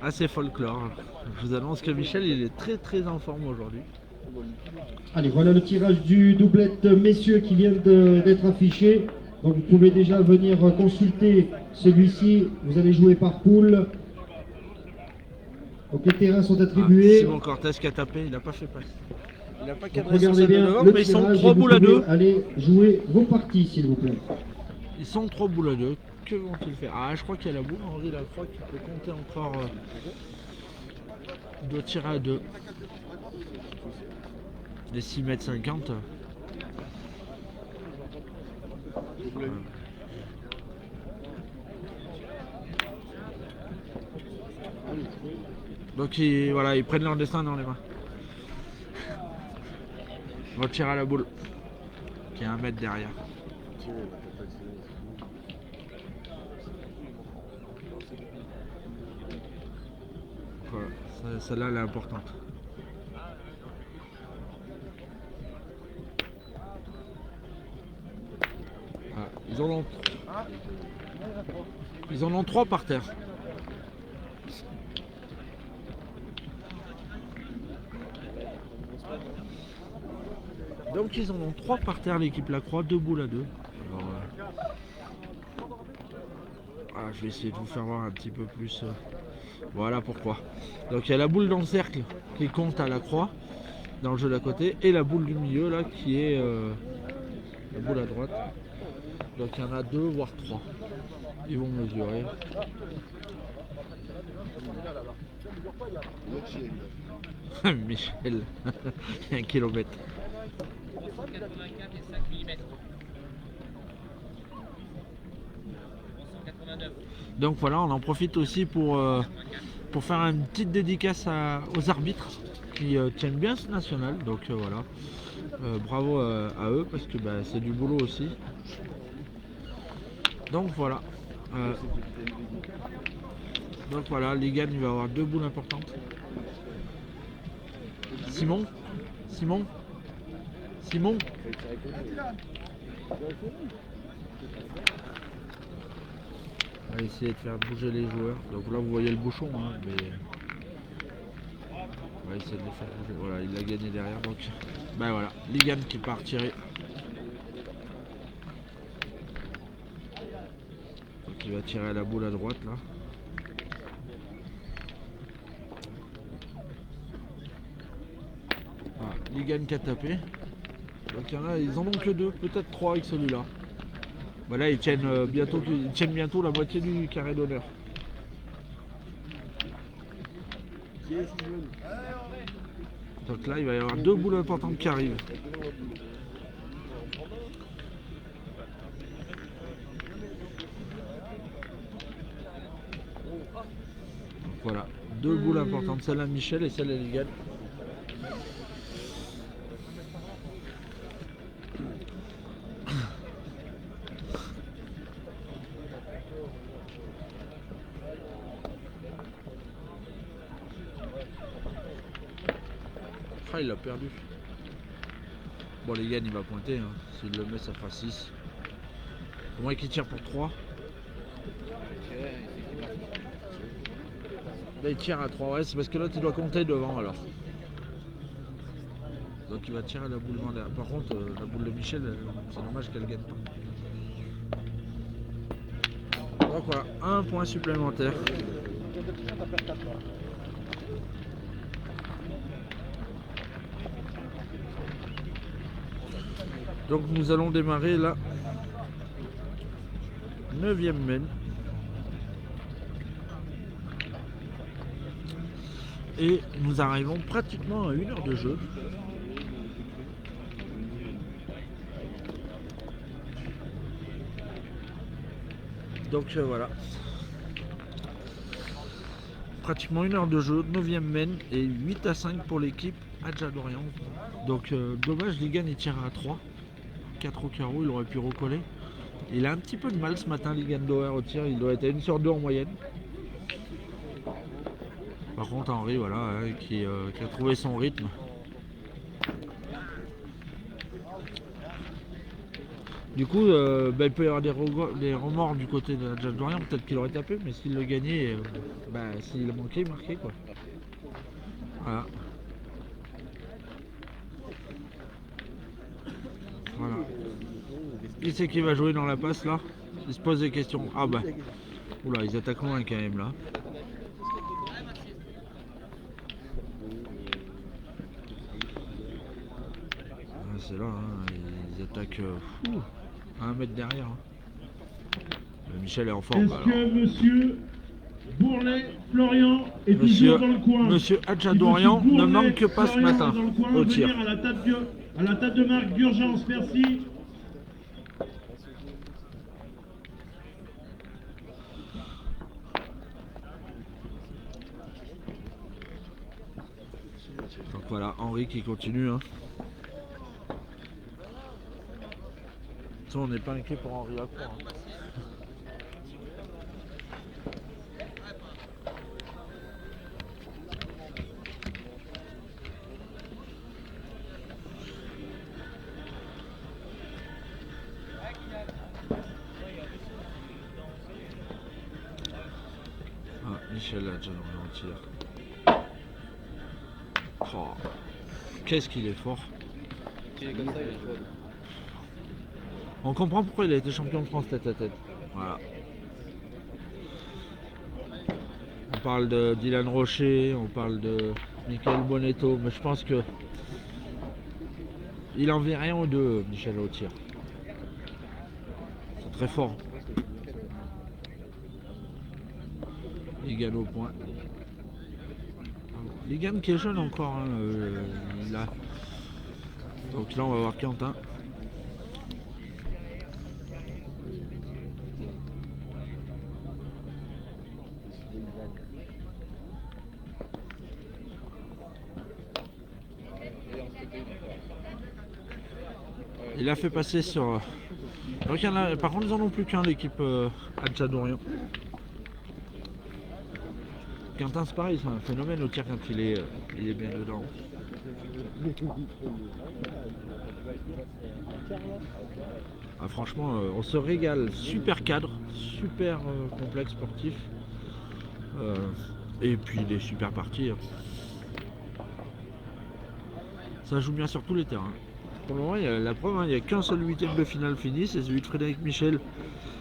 Assez folklore. Je vous annonce que Michel il est très en forme aujourd'hui. Allez, voilà le tirage du doublette messieurs qui vient d'être affiché. Donc vous pouvez déjà venir consulter celui-ci. Vous allez jouer par poule. Donc les terrains sont attribués. Simon Cortez qui a tapé, il n'a pas fait passer. Il n'a pas Donc, cadré sur regardez celle de bien devant, le mais ils sont tirage. 3 et vous boules à pouvez 2. Allez jouer vos parties s'il vous plaît. Ils sont 3 boules à 2. Que vont-ils faire? Ah, je crois qu'il y a la boule. Henri Lacroix qui peut compter encore 2 tirs à 2. Des 6,50 m. Donc voilà, ils prennent leur destin dans les mains. On va tirer à la boule. Qui est 1 mètre derrière. Voilà, celle-là elle est importante. Ah, ils ont Ils en ont 3 par terre. Donc ils en ont 3 par terre, l'équipe Lacroix, 2 boules à 2. Alors, je vais essayer de vous faire voir un petit peu plus. Voilà pourquoi. Donc il y a la boule dans le cercle qui compte à Lacroix, dans le jeu d'à côté, et la boule du milieu là qui est la boule à droite. Donc il y en a 2 voire 3. Ils vont mesurer. Michel, 1 kilomètre. 84 et 5 mm. 189. Donc voilà, on en profite aussi pour faire une petite dédicace aux arbitres qui tiennent bien ce national. Donc voilà, bravo à eux parce que c'est du boulot aussi. Donc voilà. Ligan il va avoir 2 boules importantes. Simon. On va essayer de faire bouger les joueurs. Donc là vous voyez le bouchon, hein, mais on va essayer de les faire bouger. Voilà, il l'a gagné derrière. Donc voilà, Ligan qui part tirer. Donc il va tirer à la boule à droite là. Voilà, Ligan qui a tapé. Donc il y en a, ils en ont que 2, peut-être 3 avec celui-là. Voilà, ils tiennent bientôt la moitié du carré d'honneur. Donc là, il va y avoir 2 boules importantes qui arrivent. Donc voilà, 2 boules importantes, celle à Michel et celle à Ligan. Il l'a perdu. Bon, les gars, il va pointer. Hein. S'il le met, ça fera 6. Au moins qu'il tire pour 3. Là, il tire à 3. Ouais, c'est parce que là, tu dois compter devant alors. Donc, il va tirer à la boule derrière. Par contre, la boule de Michel, c'est dommage qu'elle gagne pas. Donc, voilà, 1 point supplémentaire. Donc nous allons démarrer la 9e mène. Et nous arrivons pratiquement à 1 heure de jeu. Donc voilà. Pratiquement 1 heure de jeu, 9e mène et 8-5 pour l'équipe Adja d'Orient. Donc dommage, Ligan il tire à 3. 4 au carreau, il aurait pu recoller. Il a un petit peu de mal ce matin, Ligan Doer au tir, il doit être à 1 sur 2 en moyenne. Par contre Henri, voilà, hein, qui a trouvé son rythme. Du coup, il peut y avoir des remords du côté de Adja d'Orient, peut-être qu'il aurait tapé, mais s'il le gagnait, s'il a manqué, il marquait quoi. Voilà. Voilà. Qui c'est qui va jouer dans la passe là? Il se pose des questions. Ah bah. Oula, ils attaquent loin quand même là. Ah, c'est là, hein. Ils attaquent à 1 mètre derrière. Hein. Michel est en forme. Est-ce que monsieur Bourlet, Florian est toujours dans le coin? Monsieur Adja d'Orient ne manque pas ce matin au tir. À la table de marque d'urgence, merci. Donc voilà, Henri qui continue. Hein. Ça, on n'est pas inquiet pour Henri Lacroix. Hein. Michel Adjadorian au tir. Oh, qu'est-ce qu'il est fort. On comprend pourquoi il a été champion de France tête à tête. Voilà. On parle de Dylan Rocher, on parle de Michael Bonetto, mais je pense que il en vient rien aux deux, Michel au tir. C'est très fort. Il gagne au point. Il gagne qui est jeune encore. Hein, donc là on va voir Quentin. Il a fait passer sur... Donc, par contre ils en ont plus qu'un l'équipe Adjadorian. Quentin c'est pareil, c'est un phénomène au tir quand il est bien dedans. Ah, franchement on se régale, super cadre, super complexe sportif. Et puis des super parties. Ça joue bien sur tous les terrains. Pour le moment, il y a la preuve, il n'y a qu'un seul huitième de finale fini, c'est celui de Frédéric Michel,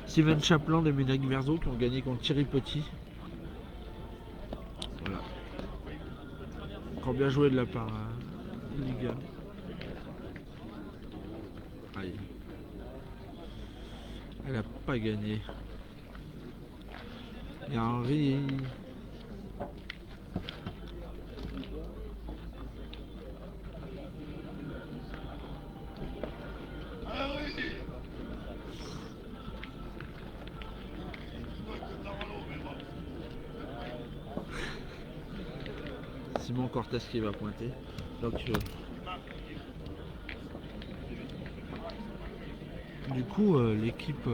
Steven Chaplin et Ménac Verzo qui ont gagné contre Thierry Petit. Voilà. Encore bien joué de la part de Liga. Aïe. Elle n'a pas gagné. Il y a Henri. Simon Cortez qui va pointer. Donc du coup l'équipe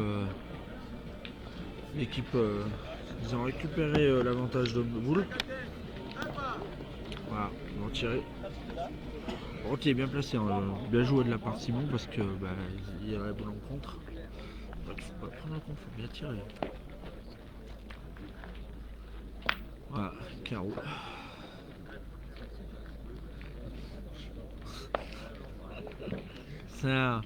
ils ont récupéré l'avantage de boule. Voilà, ils vont tirer. Bon, qui est bien placé, hein, bien joué de la part de Simon parce que il y a la boule en contre. Donc il faut pas prendre en compte, il faut bien tirer. Voilà, carreau. C'est un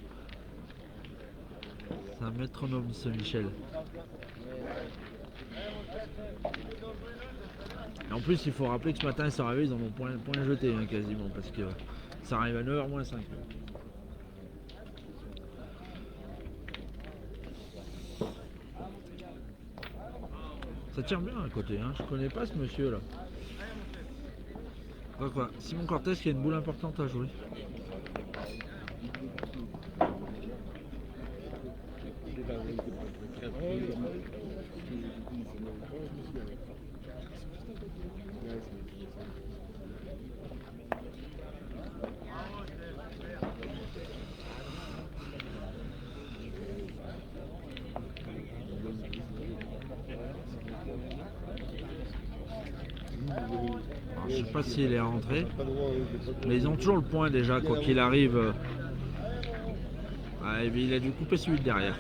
métronome ce Michel. Et en plus il faut rappeler que ce matin ils sont arrivés, ils en ont point jeté hein, quasiment parce que ça arrive à 9h moins 5. Ça tire bien à côté, hein. Je connais pas ce monsieur là. Donc voilà, Simon Cortez qui a une boule importante à jouer. Alors, je sais pas s'il est rentré, mais ils ont toujours le point déjà, quoi qu'il arrive. Ah, il a dû couper celui de derrière.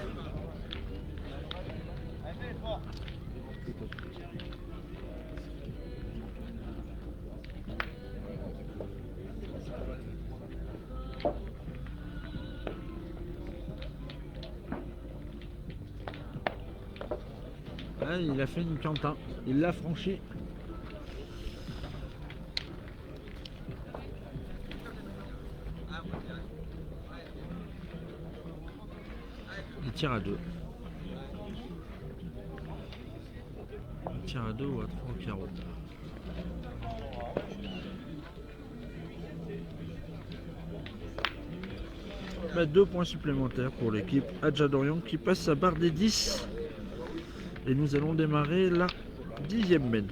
Ah, il a fait une Quentin, il l'a franchi. Il tire à 2. Il tire à 2 ou à 3 au carreau. Bah, 2 points supplémentaires pour l'équipe Adjadorian qui passe sa barre des 10. Et nous allons démarrer la 10e mène.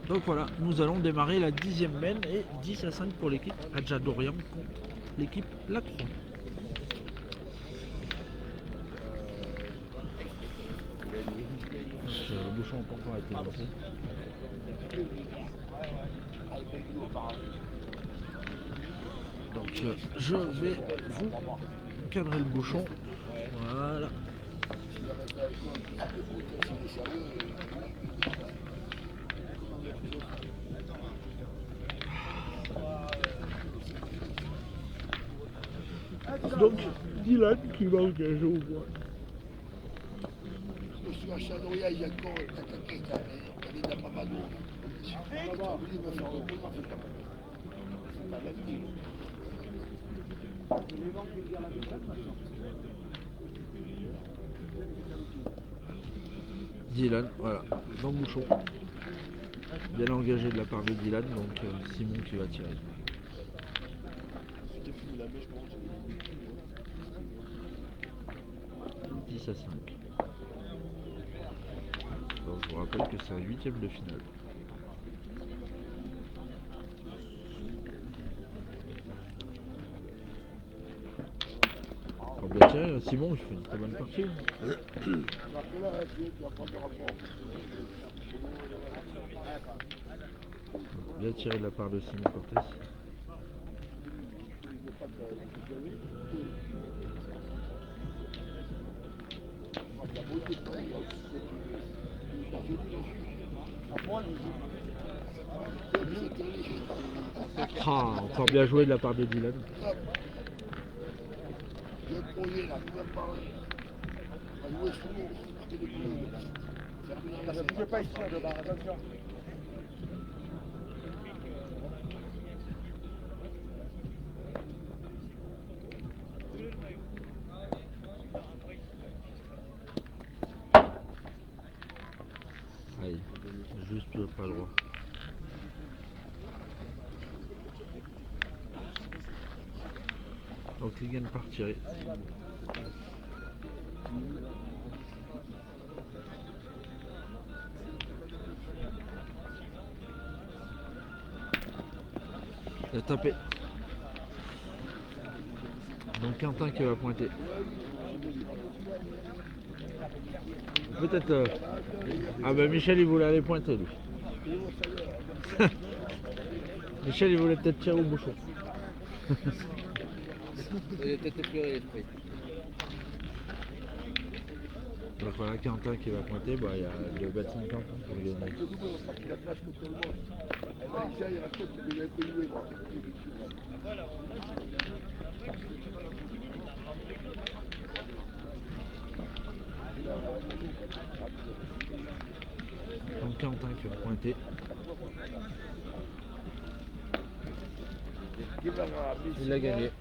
Donc voilà, nous allons démarrer la 10e mène et 10 à 5 pour l'équipe Adjadorian contre l'équipe Lacroix. Le bouchon important a été lancé. Donc je vais vous encadrer le bouchon. Voilà. Donc, Dylan qui va engager au bois. Sur Chanoria, il y a encore attaqué, il y a des Mamado. Dylan, voilà, dans le bouchon. Bien engagé de la part de Dylan, donc Simon qui va tirer. 10 à 5. Alors, je vous rappelle que c'est un 8e de finale. Alors, bien tiré, Simon, je fais une très bonne partie. Bien tiré de la part de Simon Cortés. Ah, encore bien joué de la part de Dylan. Ne bougez pas ici, dedans, attention. Aïe, juste pas le droit. Donc Ligan part tirer. Il a tapé. Donc Quentin qui va pointer. Peut-être... Ah bah Michel il voulait aller pointer lui. Michel il voulait peut-être tirer au bouchon. Il a peut-être effleuré l'esprit. Donc voilà Quentin qui va pointer, bah il y a le bâtiment Quentin pour le gagner. Donc Quentin qui va pointer. Il a gagné.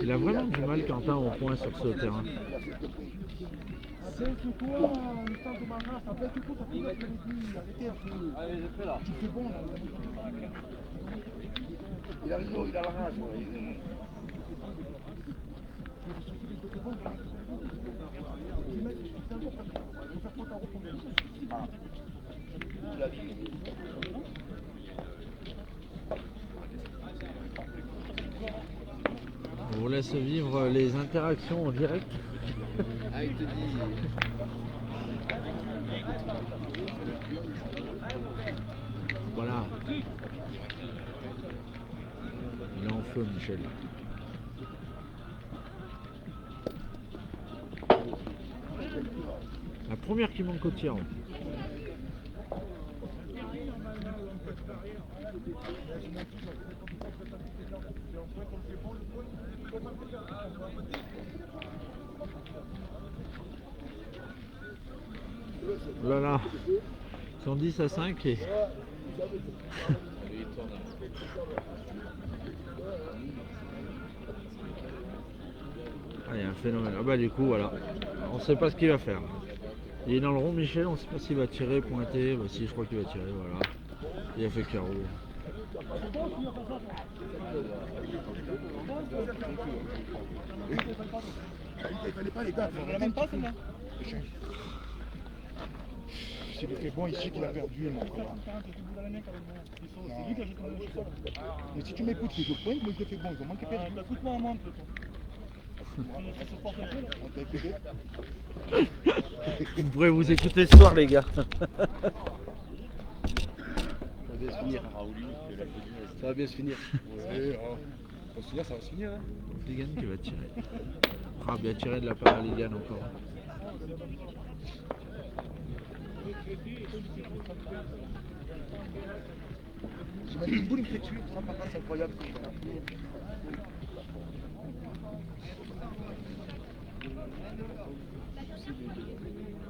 Il a vraiment du mal Quentin au point sur ce terrain. C'est surtout en temps de marin, ça fait tout ça peut être arrêtez un peu. Allez, j'ai fait là. C'est bon là. Il a raison, il a la rage. On vous laisse vivre les interactions en direct. Ah, il te dit. Voilà. Il est en feu Michel. La première qui manque au tir. Voilà. Ils sont 10 à 5 et... Ah, il y a un phénomène. Ah bah du coup voilà. On sait pas ce qu'il va faire. Il est dans le rond Michel, on sait pas s'il va tirer, pointer. Bah si je crois qu'il va tirer, voilà. Il a fait carreau. Il fallait pas les gars, on la même pas celle-là. S'il était bon, il sait qu'il a perdu. C'est lui qui a jeté mon sol. Mais si tu m'écoutes, c'est que point, mais il te fait bon, ils ont manqué perdu. Écoute-moi un moment un peu. Vous pourrez vous écouter ce soir les gars. Ça va bien se finir, Raouli. Ça va bien se finir. Ouais, Pour se finir, ça va se finir. Hein. Ligan qui va tirer. Ah, bien tiré de la part de Ligan encore. Je mets une boule, il me fait tuer. Ça, par contre, c'est incroyable.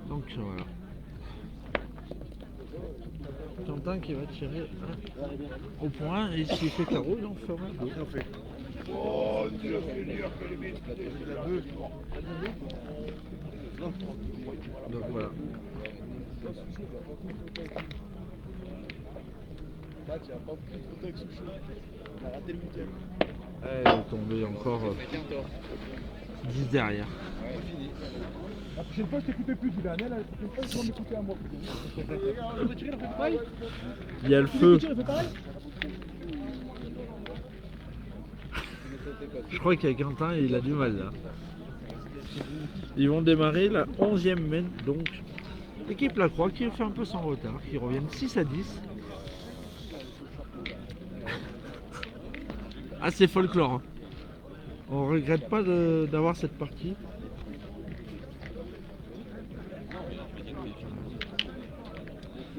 Donc voilà. Quentin qui va tirer au point et s'il fait carreau, il en fera deux. Oh, Dieu, c'est dur que les bêtes. Donc voilà. Là, tu n'as pas pris trop avec Souchou. On a raté le huitième. Elle est tombée encore 10 derrière. Ouais, fini. La prochaine fois, je t'écoutais plus, tu l'as la prochaine fois, tu vas m'écouter à moi. Le retirer, il fait pareil. Il y a le feu. Il fait pareil. Je crois qu'il y a Quentin et il a du mal là. Ils vont démarrer la 11e main, donc l'équipe Lacroix qui fait un peu son retard, qui reviennent 6 à 10. Ah, c'est folklore. Hein. On regrette pas d'avoir cette partie.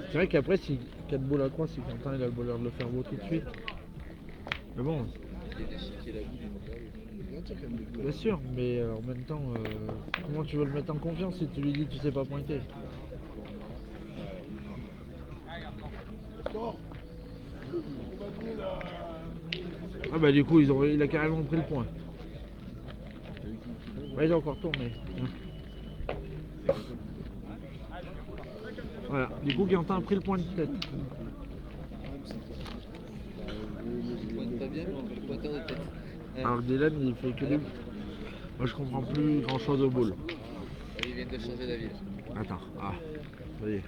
C'est vrai qu'après, si 4 boules à croix, si Quentin il a le bonheur de le faire beau tout de suite. Mais bon. Bien sûr, mais en même temps, comment tu veux le mettre en confiance si tu lui dis que tu sais pas pointer? Ah bah du coup il a carrément pris le point. Ouais, il a encore tourné. Voilà, du coup Quentin a pris le point de tête. Pointe pas bien, mais le pointeur de tête. Alors Dylan il fait que des... Moi je comprends plus grand chose au boule. Ils viennent de changer d'avis. Attends, ah, ça y est.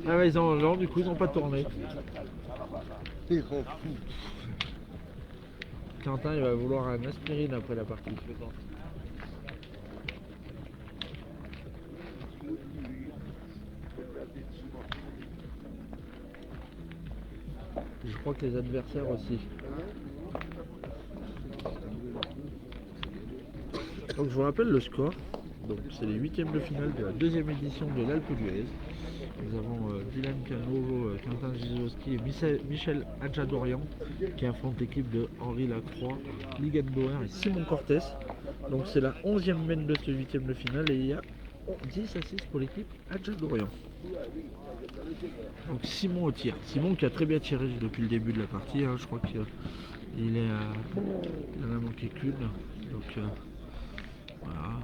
Ah ouais, non, du coup ils n'ont pas tourné. Quentin il va vouloir un aspirine après la partie. Je crois que les adversaires aussi. Donc je vous rappelle le score. Donc c'est les 8e de finale de la 2e édition de l'Alpe d'Huez. Nous avons Dylan Cano, Quentin Gizowski et Michel Adjadorian qui affrontent l'équipe de Henri Lacroix, Ligan Bauer et Simon Cortés. Donc c'est la 11e main de ce 8e de finale et il y a 10 à 6 pour l'équipe Adjadorian. Donc Simon au tir. Simon qui a très bien tiré depuis le début de la partie. Hein. Je crois qu'il il en a manqué qu'une. Donc voilà.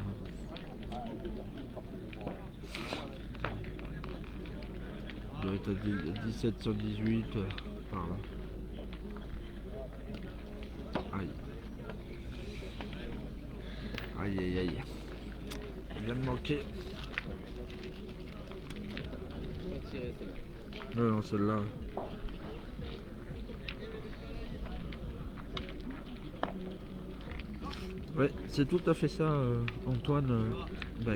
Il doit être à 17 sur 18 par là. Aïe. Aïe aïe aïe. Il vient de manquer. Non, celle-là. Ouais, c'est tout à fait ça, Antoine.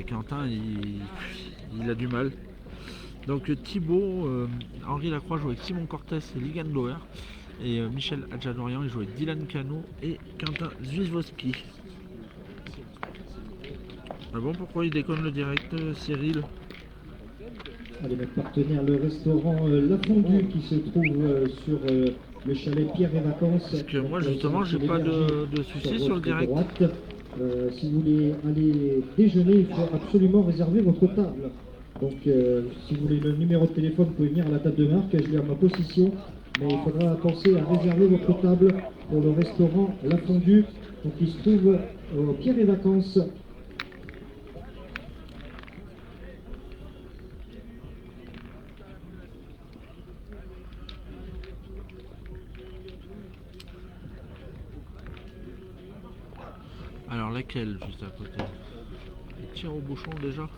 Quentin, il a du mal. Donc Thibaut, Henri Lacroix joue avec Simon Cortés et Ligan Bauer. Et Michel Adjadorian, il joue avec Dylan Cano et Quentin Zwiewowski. Ah bon, pourquoi il déconne le direct, Cyril? Allez, notre partenaire, le restaurant La Fondue qui se trouve sur le chalet Pierre et Vacances. Parce que moi justement j'ai pas de soucis sur le direct. Droite. Si vous voulez aller déjeuner, il faut absolument réserver votre table. Donc si vous voulez le numéro de téléphone, vous pouvez venir à la table de marque, je l'ai à ma possession. Mais il faudra penser à réserver votre table pour le restaurant La Fondue, donc qui se trouve au Pierre et Vacances. Alors laquelle juste à côté? Il tire au bouchon déjà.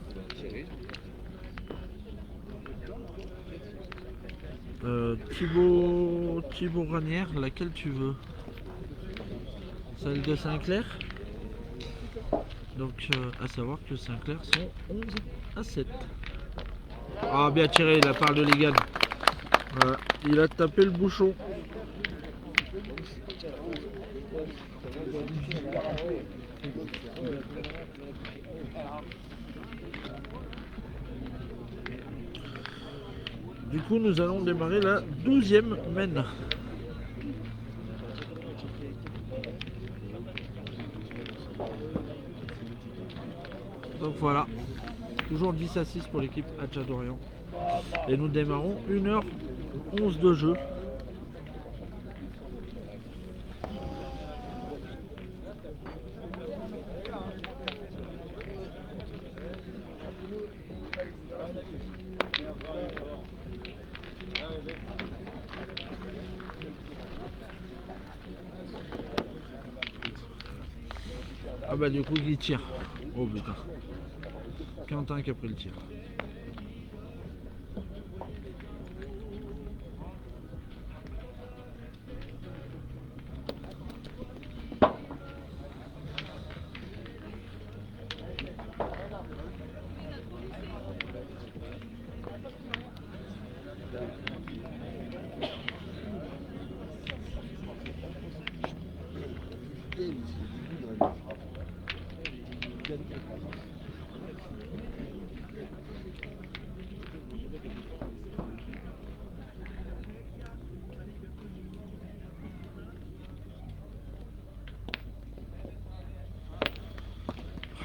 Thibaut Ranière, laquelle tu veux? Celle de Saint-Clair. Donc à savoir que Saint-Clair sont 11 à 7. Ah, bien tiré la part de Ligan. Voilà, il a tapé le bouchon. Du coup, nous allons démarrer la 12e mène. Donc voilà, toujours 10 à 6 pour l'équipe Hatchadorian. Et nous démarrons 1h11 de jeu. Ah bah du coup il tire. Oh putain. Quentin qui a pris le tir.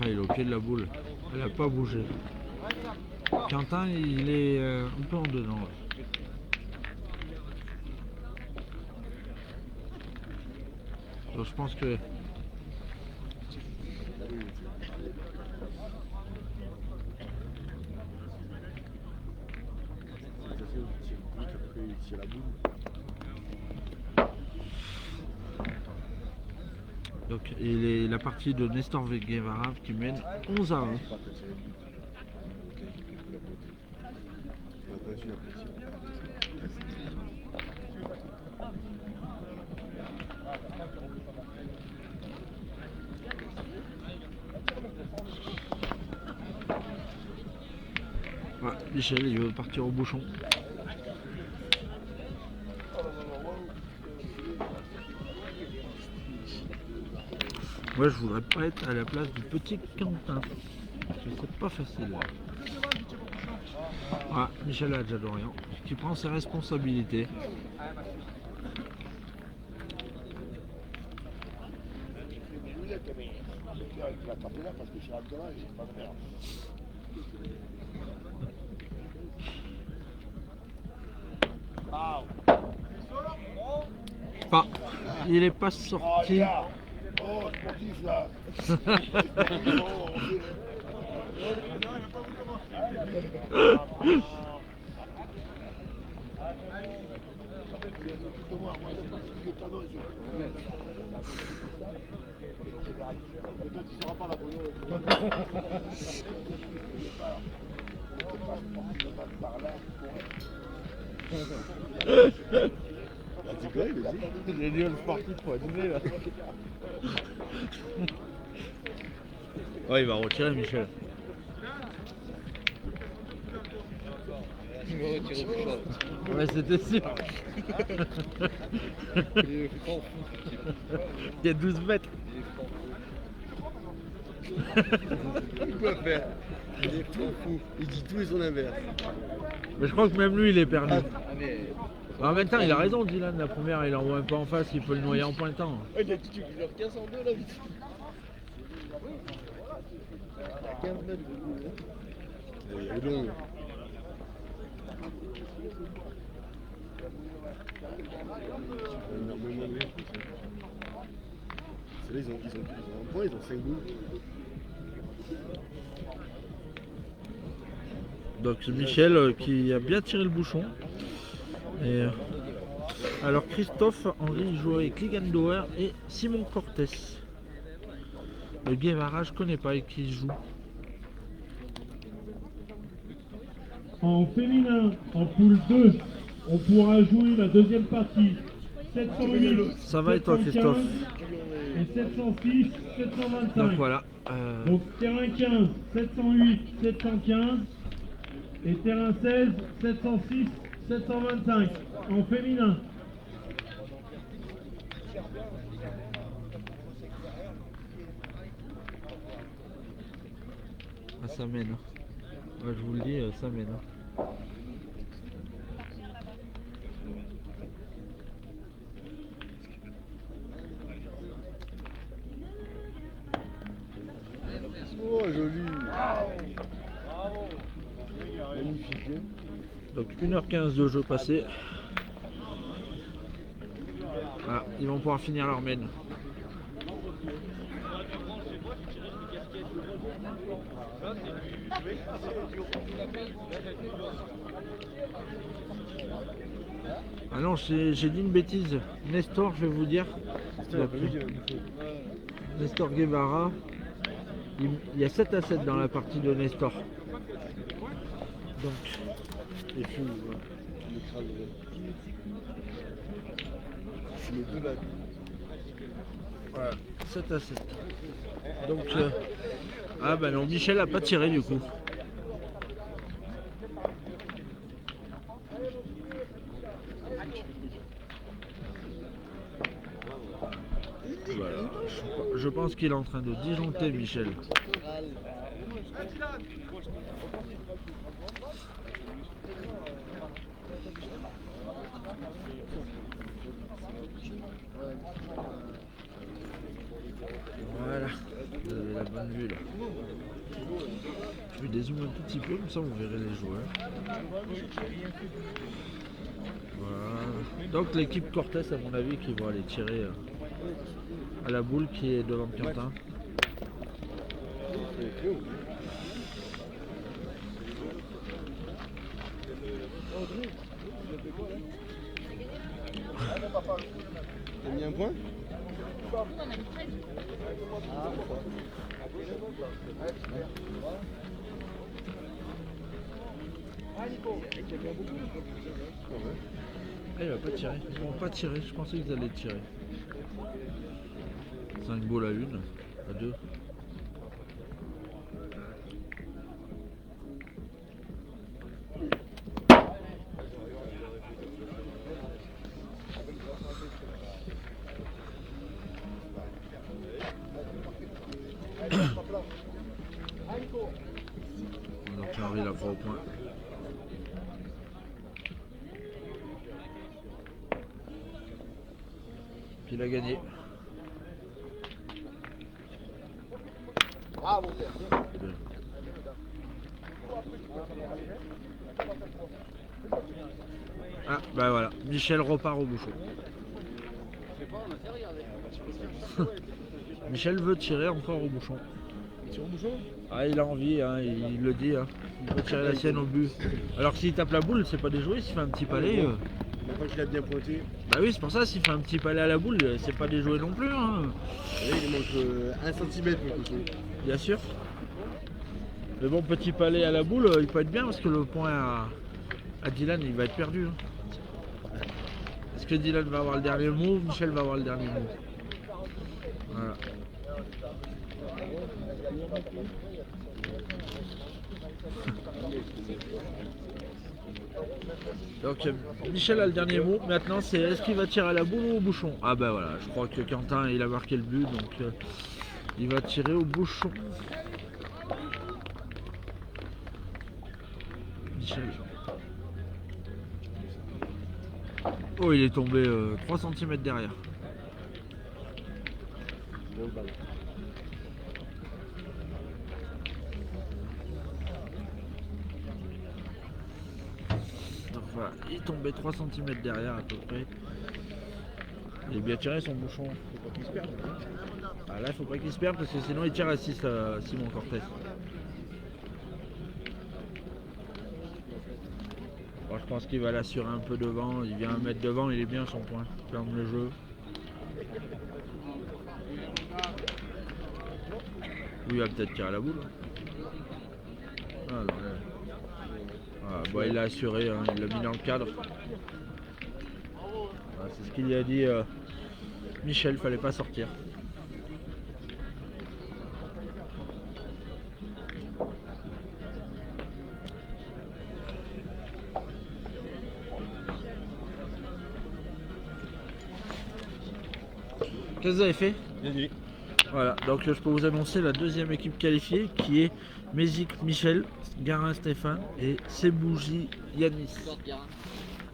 Ah, il est au pied de la boule. Elle n'a pas bougé. Quentin, il est un peu en dedans. Là. Donc, je pense que... Donc, il est la partie de Nestor Guevara qui mène 11 à 1. Ouais, Michel, il veut partir au bouchon. Moi, je voudrais pas être à la place du petit Quentin. C'est pas facile. Ah, Michel Hatchadorian qui prend ses responsabilités. Enfin, il est pas sorti. Oh, sportif là. J'ai dit le sportif pour être là. Ouais, il va retirer Michel. Il va retirer Bouchard. Ouais, c'était sûr. Il est franc fou. Il y a 12 mètres. Il est franc. Il peut faire. Il est franc fou. Il dit tout et son inverse. Mais je crois que même lui, il est perdu. Ah mais... En même temps, il a raison, Dylan. La première, il envoie un peu en face, il peut le noyer en pointant. Il a dit tu leur casse en deux là vite. 15 mètres de boule. Il est long. Ils ont un point, ils ont 5 boules. Donc Michel qui a bien tiré le bouchon. Et, alors Christophe Henry joue avec Ligandauer et Simon Cortés. Le Guevara, je connais pas avec qui il joue. En féminin, en poule 2, on pourra jouer la deuxième partie. 708, Ça va et toi, Christophe? et 706, 725. Donc voilà. Donc terrain 15, 708, 715 et terrain 16, 706, 725 en féminin. Ah, ça mène. Ouais, je vous le dis, ça mène. Oh, joli. Magnifique. Donc 1h15 de jeu passé. Voilà, ils vont pouvoir finir leur mène. Ah non, j'ai dit une bêtise. Nestor, je vais vous dire. Donc, Nestor Guevara. Il y a 7 à 7 dans la partie de Nestor. Donc, Et fou, ouais. Le crâne, le deux là. voilà, 7 à 7. Donc, ah bah non, Michel a pas tiré du coup. Voilà, je pense qu'il est en train de disjoncter Michel. Voilà, vous avez la bonne vue là. Je vais dézoomer un tout petit peu, comme ça vous verrez les joueurs. Voilà. Donc l'équipe Cortés, à mon avis, qui va aller tirer à la boule qui est devant Quentin. T'as mis un point? Ah, il va pas tirer. Ils vont pas tirer, je pensais qu'ils allaient tirer. 5 balles à 1, à 2. Donc Henri la prend au point. Puis il a gagné. Bravo. Deux. Ah bah voilà, Michel repart au bouchon. Michel veut tirer encore au bouchon. Tire au bouchon? Ah, il a envie, hein, il le dit, hein. Il veut tirer la sienne au but. Alors que s'il tape la boule, c'est pas déjoué, s'il fait un petit palais. Une fois qu'il a bien pointé, Bah oui, c'est pour ça, s'il fait un petit palais à la boule, c'est pas déjoué non plus. Hein. là, il manque 1 cm pour le coup. Bien sûr. Mais bon, petit palais à la boule, il peut être bien parce que le point à Dylan, il va être perdu. Hein. Est-ce que Dylan va avoir le dernier mot? Michel va avoir le dernier mot. Voilà. Donc Michel a le dernier mot. Maintenant, c'est est-ce qu'il va tirer à la boule ou au bouchon? Ah bah voilà, je crois que Quentin il a marqué le but, donc il va tirer au bouchon. Michel. Oh, il est tombé 3 cm derrière. Donc voilà, il est tombé 3 cm derrière à peu près. Il est bien tiré son bouchon. Faut pas qu'il se perde. Ah là, il faut pas qu'il se perde parce que sinon il tire à 6 Simon Cortés. Bon, je pense qu'il va l'assurer un peu devant. Il vient mettre devant, il est bien son point. Ferme le jeu. Oui, il va peut-être tirer à la boule. Ah, non, bon, il l'a assuré, hein, il l'a mis dans le cadre. Voilà, c'est ce qu'il lui a dit Michel, fallait pas sortir. Qu'est-ce que vous avez fait? Bien dit. Voilà, donc je peux vous annoncer la deuxième équipe qualifiée qui est Mézic Michel, Garin Stéphane et Sebouji Yanis.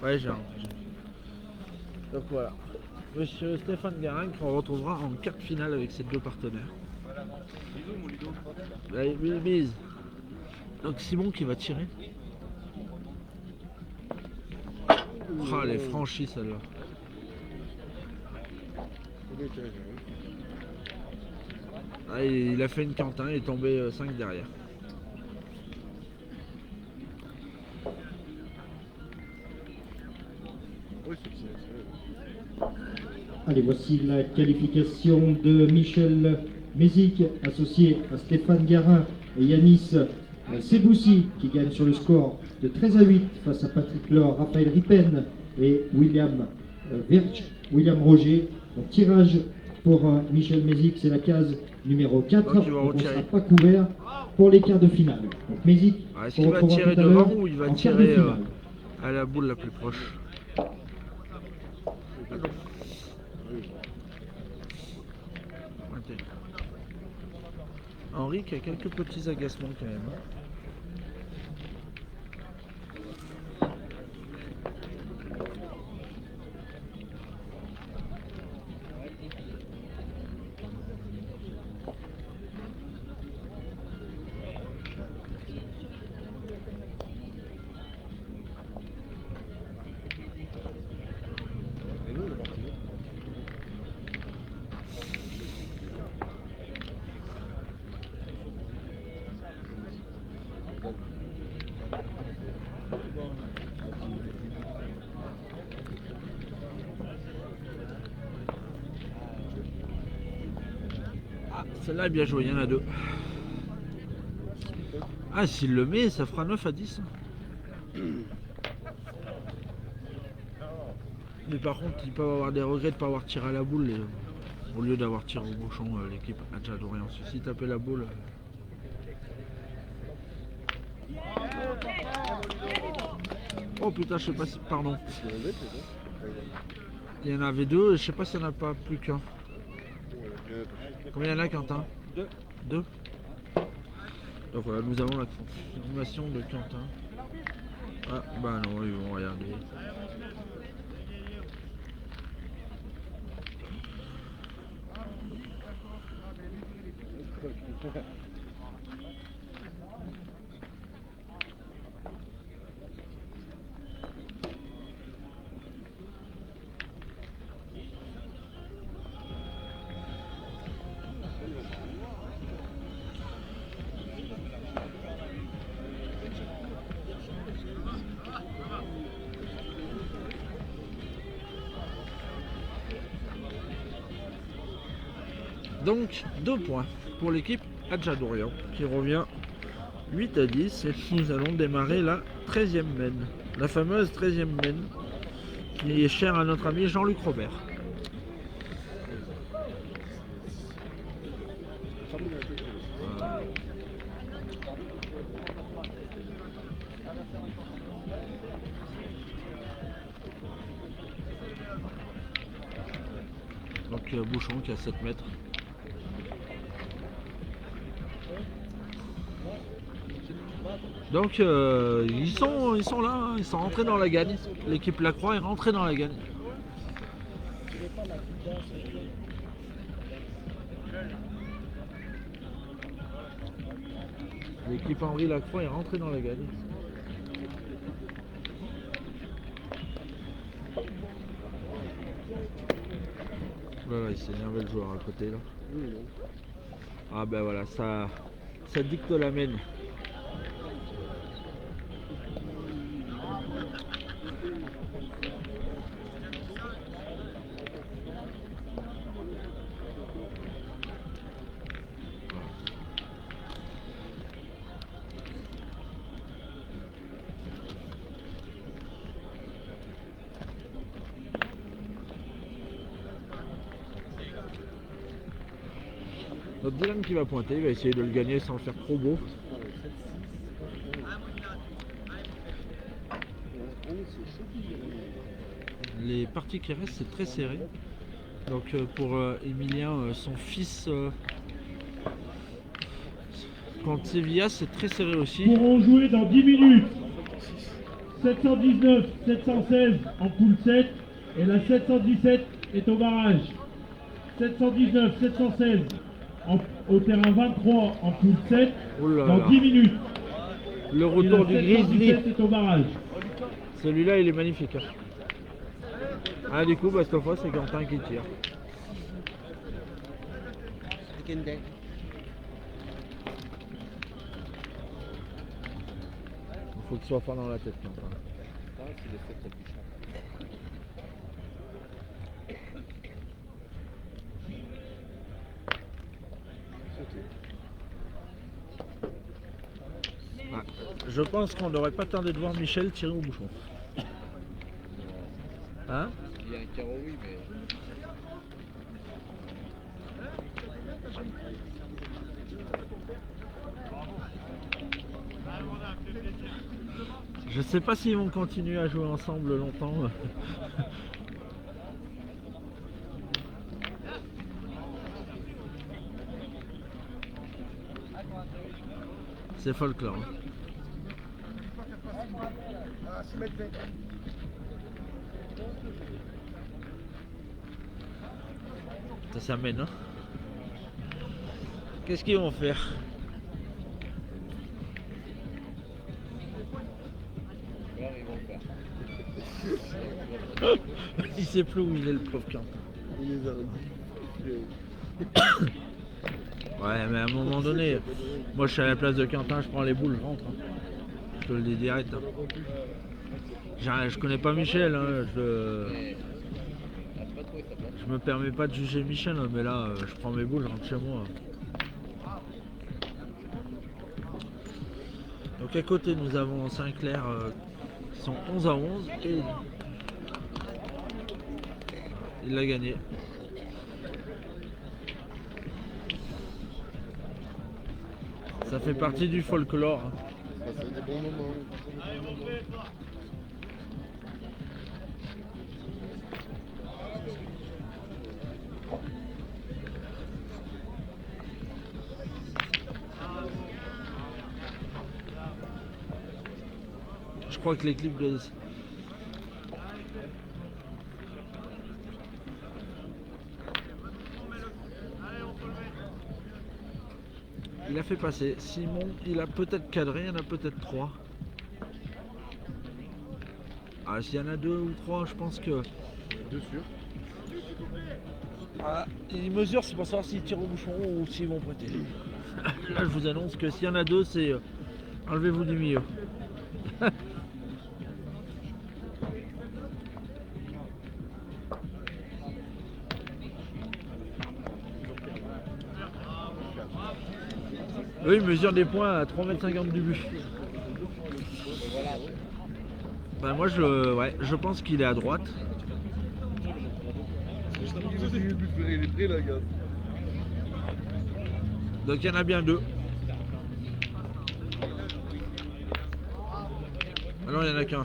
Ouais, j'ai entendu. Donc voilà. Monsieur Stéphane Garin qu'on retrouvera en quart de finale avec ses deux partenaires. Bisous mon Ludo. Allez, bise. Donc Simon qui va tirer. Oh, elle est franchie celle-là. Ah, il a fait une Quentin, il est tombé 5 derrière. Allez, voici la qualification de Michel Mézic, associé à Stéphane Garin et Yanis Seboussi, qui gagne sur le score de 13-8 face à Patrick Laure, Raphaël Ripen et William Verch, William Roger. Donc, tirage pour Michel Mézic, c'est la case numéro 4. Donc, il va Donc, on ne retirer. sera pas couvert pour les quarts de finale. Donc Mézic, Est-ce on qu'il va retrouvera tirer tout à devant l'heure ou il va en quart de tirer finale. à la boule la plus proche? Ok. Henri qui a quelques petits agacements quand même. Ah, celle-là est bien jouée, il y en a deux. Ah, s'il le met, ça fera 9-10. Mais par contre, ils peuvent avoir des regrets de ne pas avoir tiré à la boule au lieu d'avoir tiré au bouchon, l'équipe Adjadorient. Si taper la boule. Oh putain, je sais pas si. Pardon. Il y en avait deux, et je sais pas s'il n'y en a pas plus qu'un. Combien il y en a, Quentin? Deux. Deux. Donc voilà, nous avons la confirmation de Quentin. Ah, bah non, ils vont regarder. Donc 2 points pour l'équipe Adjadorient qui revient 8-10 et nous allons démarrer la 13e mène. La fameuse 13e mène qui est chère à notre ami Jean-Luc Robert. Voilà. Donc bouchon qui a 7 mètres. Donc ils sont là, hein, ils sont rentrés dans la gagne. L'équipe Lacroix est rentrée dans la gagne. L'équipe Henri Lacroix est rentrée dans la gagne. Voilà, il s'est énervé le joueur à côté là. Ah ben voilà, ça dicte la mène. Notre Dylan qui va pointer, il va essayer de le gagner sans le faire trop beau. Les parties qui restent, c'est très serré. Donc pour Emilien, son fils contre Sevilla, c'est très serré aussi. Pourront jouer dans 10 minutes. 719, 716 en poule 7 et la 717 est au barrage. 719, 716 au terrain 23 en poule 7 Oh là dans là. 10 minutes. Le Et retour la du Grizzly. 717 est au barrage. Celui-là, il est magnifique. Hein. Ah, du coup, bah, cette fois, c'est Quentin qui tire. Il faut qu'il soit fort dans la tête, Quentin. Ah, je pense qu'on n'aurait pas tardé de voir Michel tirer au bouchon. Hein? Il y a un carreau, oui, mais. Je sais pas s'ils vont continuer à jouer ensemble longtemps. C'est folklore. Hein. Ça s'amène, hein. Qu'est-ce qu'ils vont faire? Il sait plus où il est, le pauvre Quentin. Ouais, mais à un moment donné, moi je suis à la place de Quentin, je prends les boules, je rentre. Hein. Je te le dis direct. Hein. Je connais pas Michel, hein. Je me permets pas de juger Michel, hein, mais là je prends mes boules, je rentre chez moi. Donc à côté nous avons Saint-Clair qui sont 11 à 11 et il l'a gagné. Ça fait partie du folklore. Hein. C'est des bons moments. Je crois que les clips de... Il a fait passer. Simon, il a peut-être cadré, il y en a peut-être 3. Ah, s'il y en a 2 ou 3, je pense que... 2 sûrs. Ah, ils mesurent, c'est pour savoir s'ils tirent au bouchon ou s'ils vont prêter. Là, je vous annonce que s'il y en a 2, c'est... enlevez-vous du milieu. Eux, ils mesurent des points à 3,50 m du but. Bah moi, je pense qu'il est à droite. Il est prêt là, gars. Donc il y en a bien 2. Alors il n'y en a qu'un.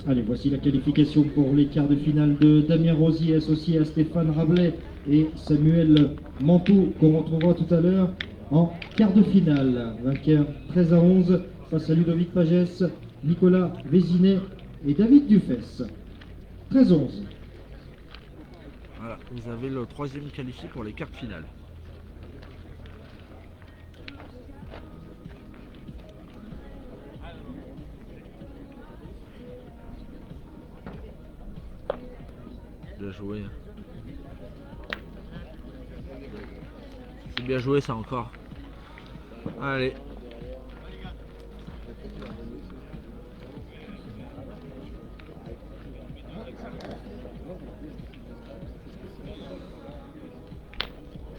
Allez, voici la qualification pour les quarts de finale de Damien Rosier associé à Stéphane Rabelais et Samuel Mantoux qu'on retrouvera tout à l'heure en quart de finale. Vainqueur 13 à 11 face à Ludovic Pagès, Nicolas Vézinet et David Dufesse. 13-11. Voilà, vous avez le 3e qualifié pour les quarts de finale. Bien joué. C'est bien joué ça encore. Allez.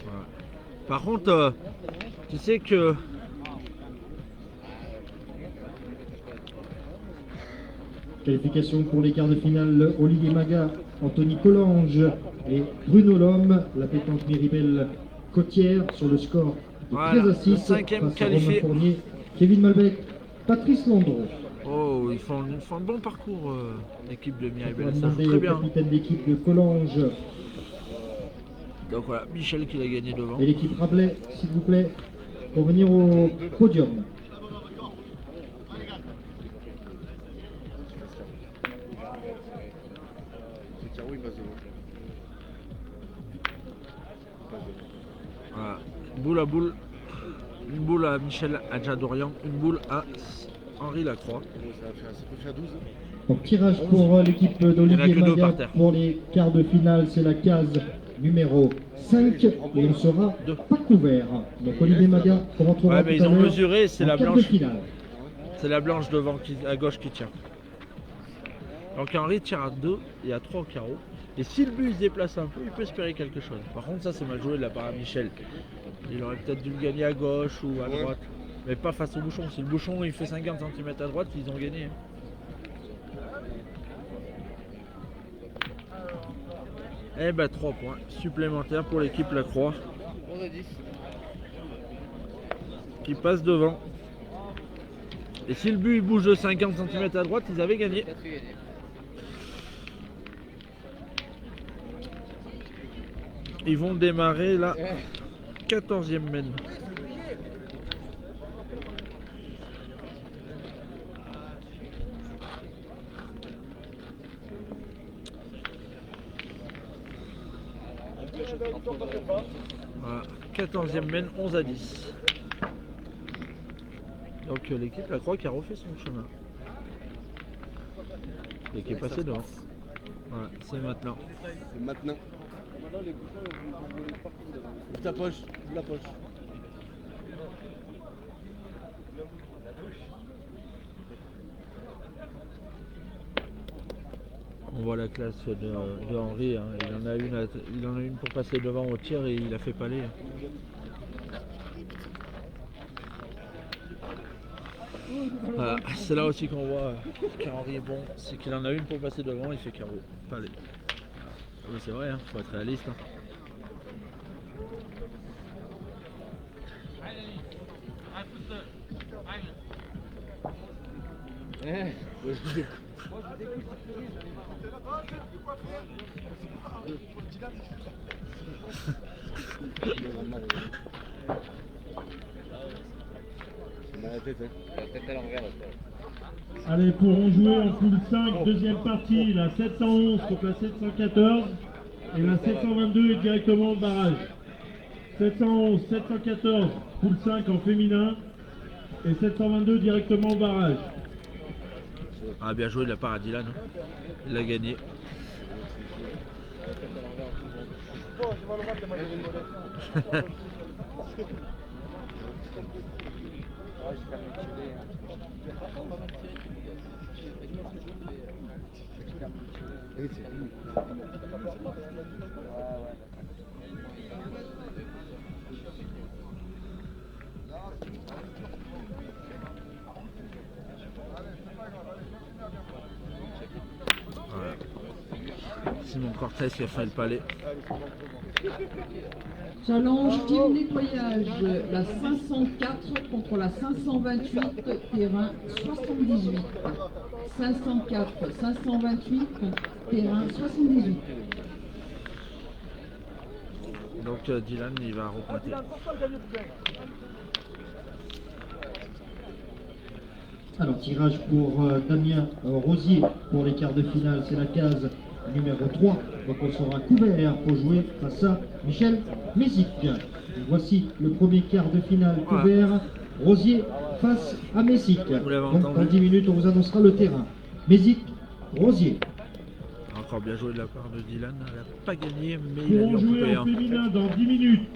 Voilà. Par contre, tu sais que Qualification pour les quarts de finale, Olivier Maga, Anthony Collange et Bruno Lhomme. La pétanque Miribel Côtière sur le score de Voilà, 13 à 6 le 5e face à qualifié. Romain Fournier, Kevin Malbec, Patrice Landreau. oh, Oh, ils font un bon parcours, l'équipe de On Mireille va Bell, ça demander joue au très bien. capitaine d'équipe de Collonges Donc voilà, Michel qui l'a gagné devant. et l'équipe Rabelais, s'il vous plaît, pour venir au podium. C'est Caro, il passe devant. Voilà. Boule à boule. Une boule à Michel Adjadorian, une boule à Henri Lacroix. Ça peut faire 12. Donc tirage pour l'équipe Il y en a d'Olivier que deux Maga par terre. pour les quarts de finale, c'est la case numéro 5 et on ne sera Deux. pas couvert. Donc Olivier Maga rentrera Ouais, mais tout ils à ont l'heure mesuré, c'est en la quart de blanche. finale. C'est la blanche devant à gauche qui tient. Donc Henri tire à 2 et à 3 au carreau. Et si le but se déplace un peu, il peut espérer quelque chose. Par contre, ça c'est mal joué de la part de Michel. Il aurait peut-être dû le gagner à gauche ou à droite. Mais pas face au bouchon. Si le bouchon il fait 50 cm à droite, ils ont gagné. Eh ben 3 points supplémentaires pour l'équipe Lacroix 11 à 10. qui passe devant. Et si le but il bouge de 50 cm à droite, ils avaient gagné. 4 gagné. Ils vont démarrer la 14e mène. Voilà, 14e mène, 11 à 10. Donc l'équipe Lacroix qui a refait son chemin. Et qui est passé devant. Voilà, c'est maintenant. C'est maintenant. Ta poche, la poche. On voit la classe de Henri, hein. Il en a une pour passer devant au tir et il a fait palais. Voilà, c'est là aussi qu'on voit qu'Henri est bon, c'est qu'il en a une pour passer devant, il fait carreau, palais. Oui, c'est vrai, faut être réaliste. Hein. La tête, hein. La tête à l'envers. Allez, pourront jouer en poule 5, deuxième partie, la 711 contre la 714 et la 722 est directement au barrage. 711, 714, poule 5 en féminin et 722 directement au barrage. Ah, bien joué de la part à Dylan, hein. Il l'a gagné. Voilà. Simon Cortès qui a fait le palais. Challenge team nettoyage, la 504 contre la 528, terrain 78. 504, 528 contre terrain 78. Donc Dylan il va repointer. Alors tirage pour Damien Rosier pour les quarts de finale, c'est la case numéro 3. Donc on sera couvert pour jouer face à Michel Mézic. Voici le premier quart de finale couvert. Rosier face à Mézic. Vous l'avez Donc entendu. dans 10 minutes on vous annoncera le terrain. Mézic, Rosier. Encore bien joué de la part de Dylan. Elle n'a pas gagné mais il a Pourront dû en jouer couper en un. féminin dans 10 minutes.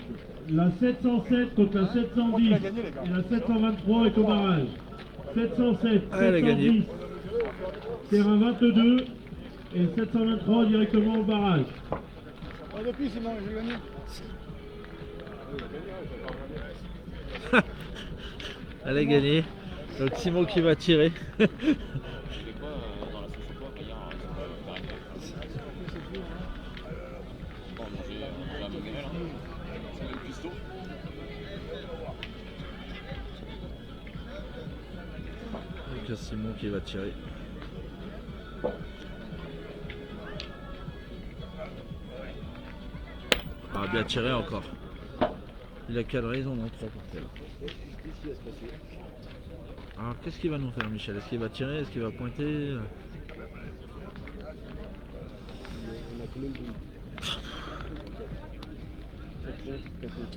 La 707 contre la 710 et la 723 est au barrage. 707, Ah, elle a gagné. 710, terrain 22 et 723 directement au barrage. Depuis, sinon, j'ai gagné. Elle a gagné. Donc Simon qui va tirer. Simon qui va tirer. Ah, bien tiré encore. Il a cadré, ils en ont 3 pour tel. Alors qu'est-ce qu'il va nous faire, Michel? Est-ce qu'il va tirer? Est-ce qu'il va pointer?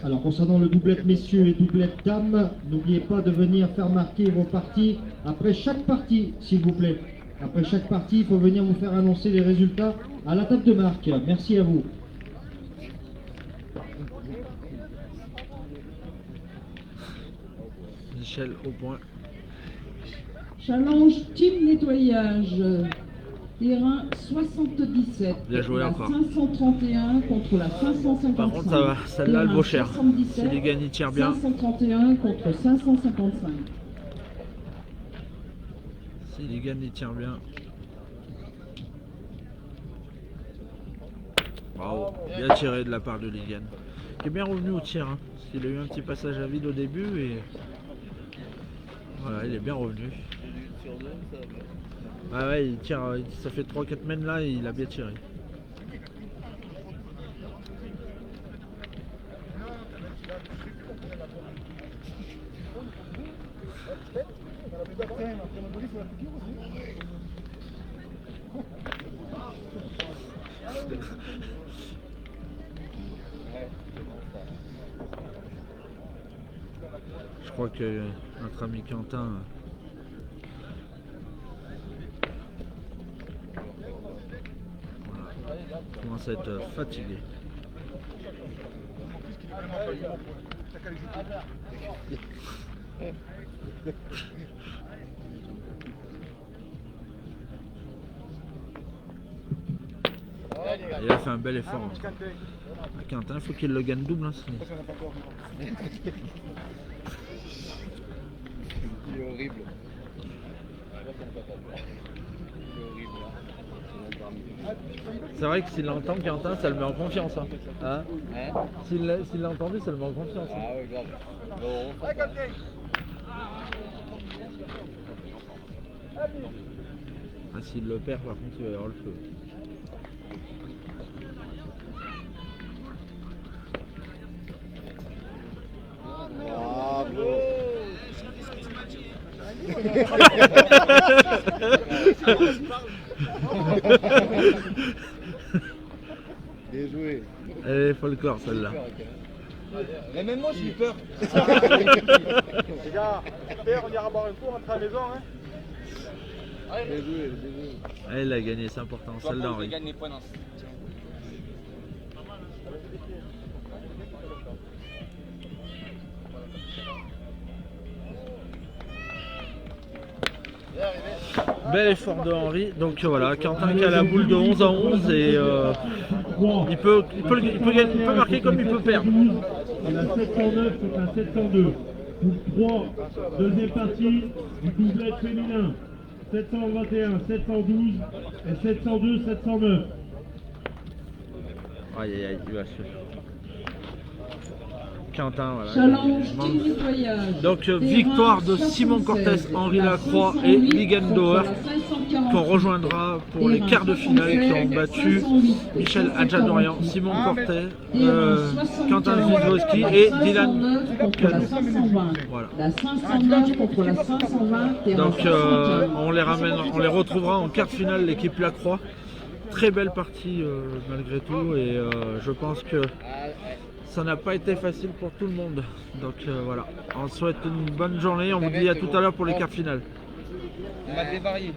Alors concernant le doublette messieurs et doublette dames, n'oubliez pas de venir faire marquer vos parties après chaque partie, s'il vous plaît. Après chaque partie, il faut venir vous faire annoncer les résultats à la table de marque. Merci à vous. Michel au point. Challenge team nettoyage. Terrain 77. Bien joué la encore. 531 contre la 555. Par contre, ça va, celle-là, elle vaut cher. 77, Si les gars y tirent bien. 531 contre 555. Si les gars y tirent bien. Bravo, bien tiré de la part de Ligan. Qui est bien revenu au tir. Hein, parce qu'il a eu un petit passage à vide au début et. Voilà, il est bien revenu. Ah ouais, il tire, ça fait 3-4 mènes là et il a bien tiré. Je crois que notre ami Quentin commence à être fatigué. Il a fait un bel effort. Quentin, il faut qu'il le gagne double. Hein, sinon. Il est horrible. C'est vrai que s'il l'entend, Quentin, ça le met en confiance. Hein. Hein s'il l'a entendu, ça le met en confiance. Hein. Ah ouais, grave. Bon, Ah, s'il le perd, par contre, il va y avoir le feu. Bien joué. Elle est folklore celle-là. Mais même moi j'ai eu peur. Les gars, on ira boire un coup, on rentre à la maison. Hein. Bien joué, bien joué. Elle a gagné, c'est important. Celle-là, Je Henri. gagne les points dans Bel effort de Henri. Donc voilà, Quentin qui a la boule de 11 à 11 et il peut marquer comme il peut perdre. Et la 709 contre la 702. Pour 3, deuxième partie du doublette féminin. 721, 712 et 702, 709. Aïe aïe aïe, il va se... Quentin, voilà. Challenge team nettoyage. Donc Terrain victoire de 76, Simon Cortés, Henri la Lacroix 508 et Ligan Dauer contre la 548. qu'on rejoindra pour les quarts de finale qui ont battu Michel Adjadorian, Simon Cortés, Quentin Zizowski et Dylan contre la Cano. 520. Voilà. La 509 contre la 520. Terrain Donc 75. on les ramène, on les retrouvera en quart de finale, l'équipe Lacroix. Très belle partie malgré tout et je pense que ça n'a pas été facile pour tout le monde. Donc voilà, on souhaite une bonne journée, on vous dit à tout à l'heure pour les quarts finales. On va dévarier.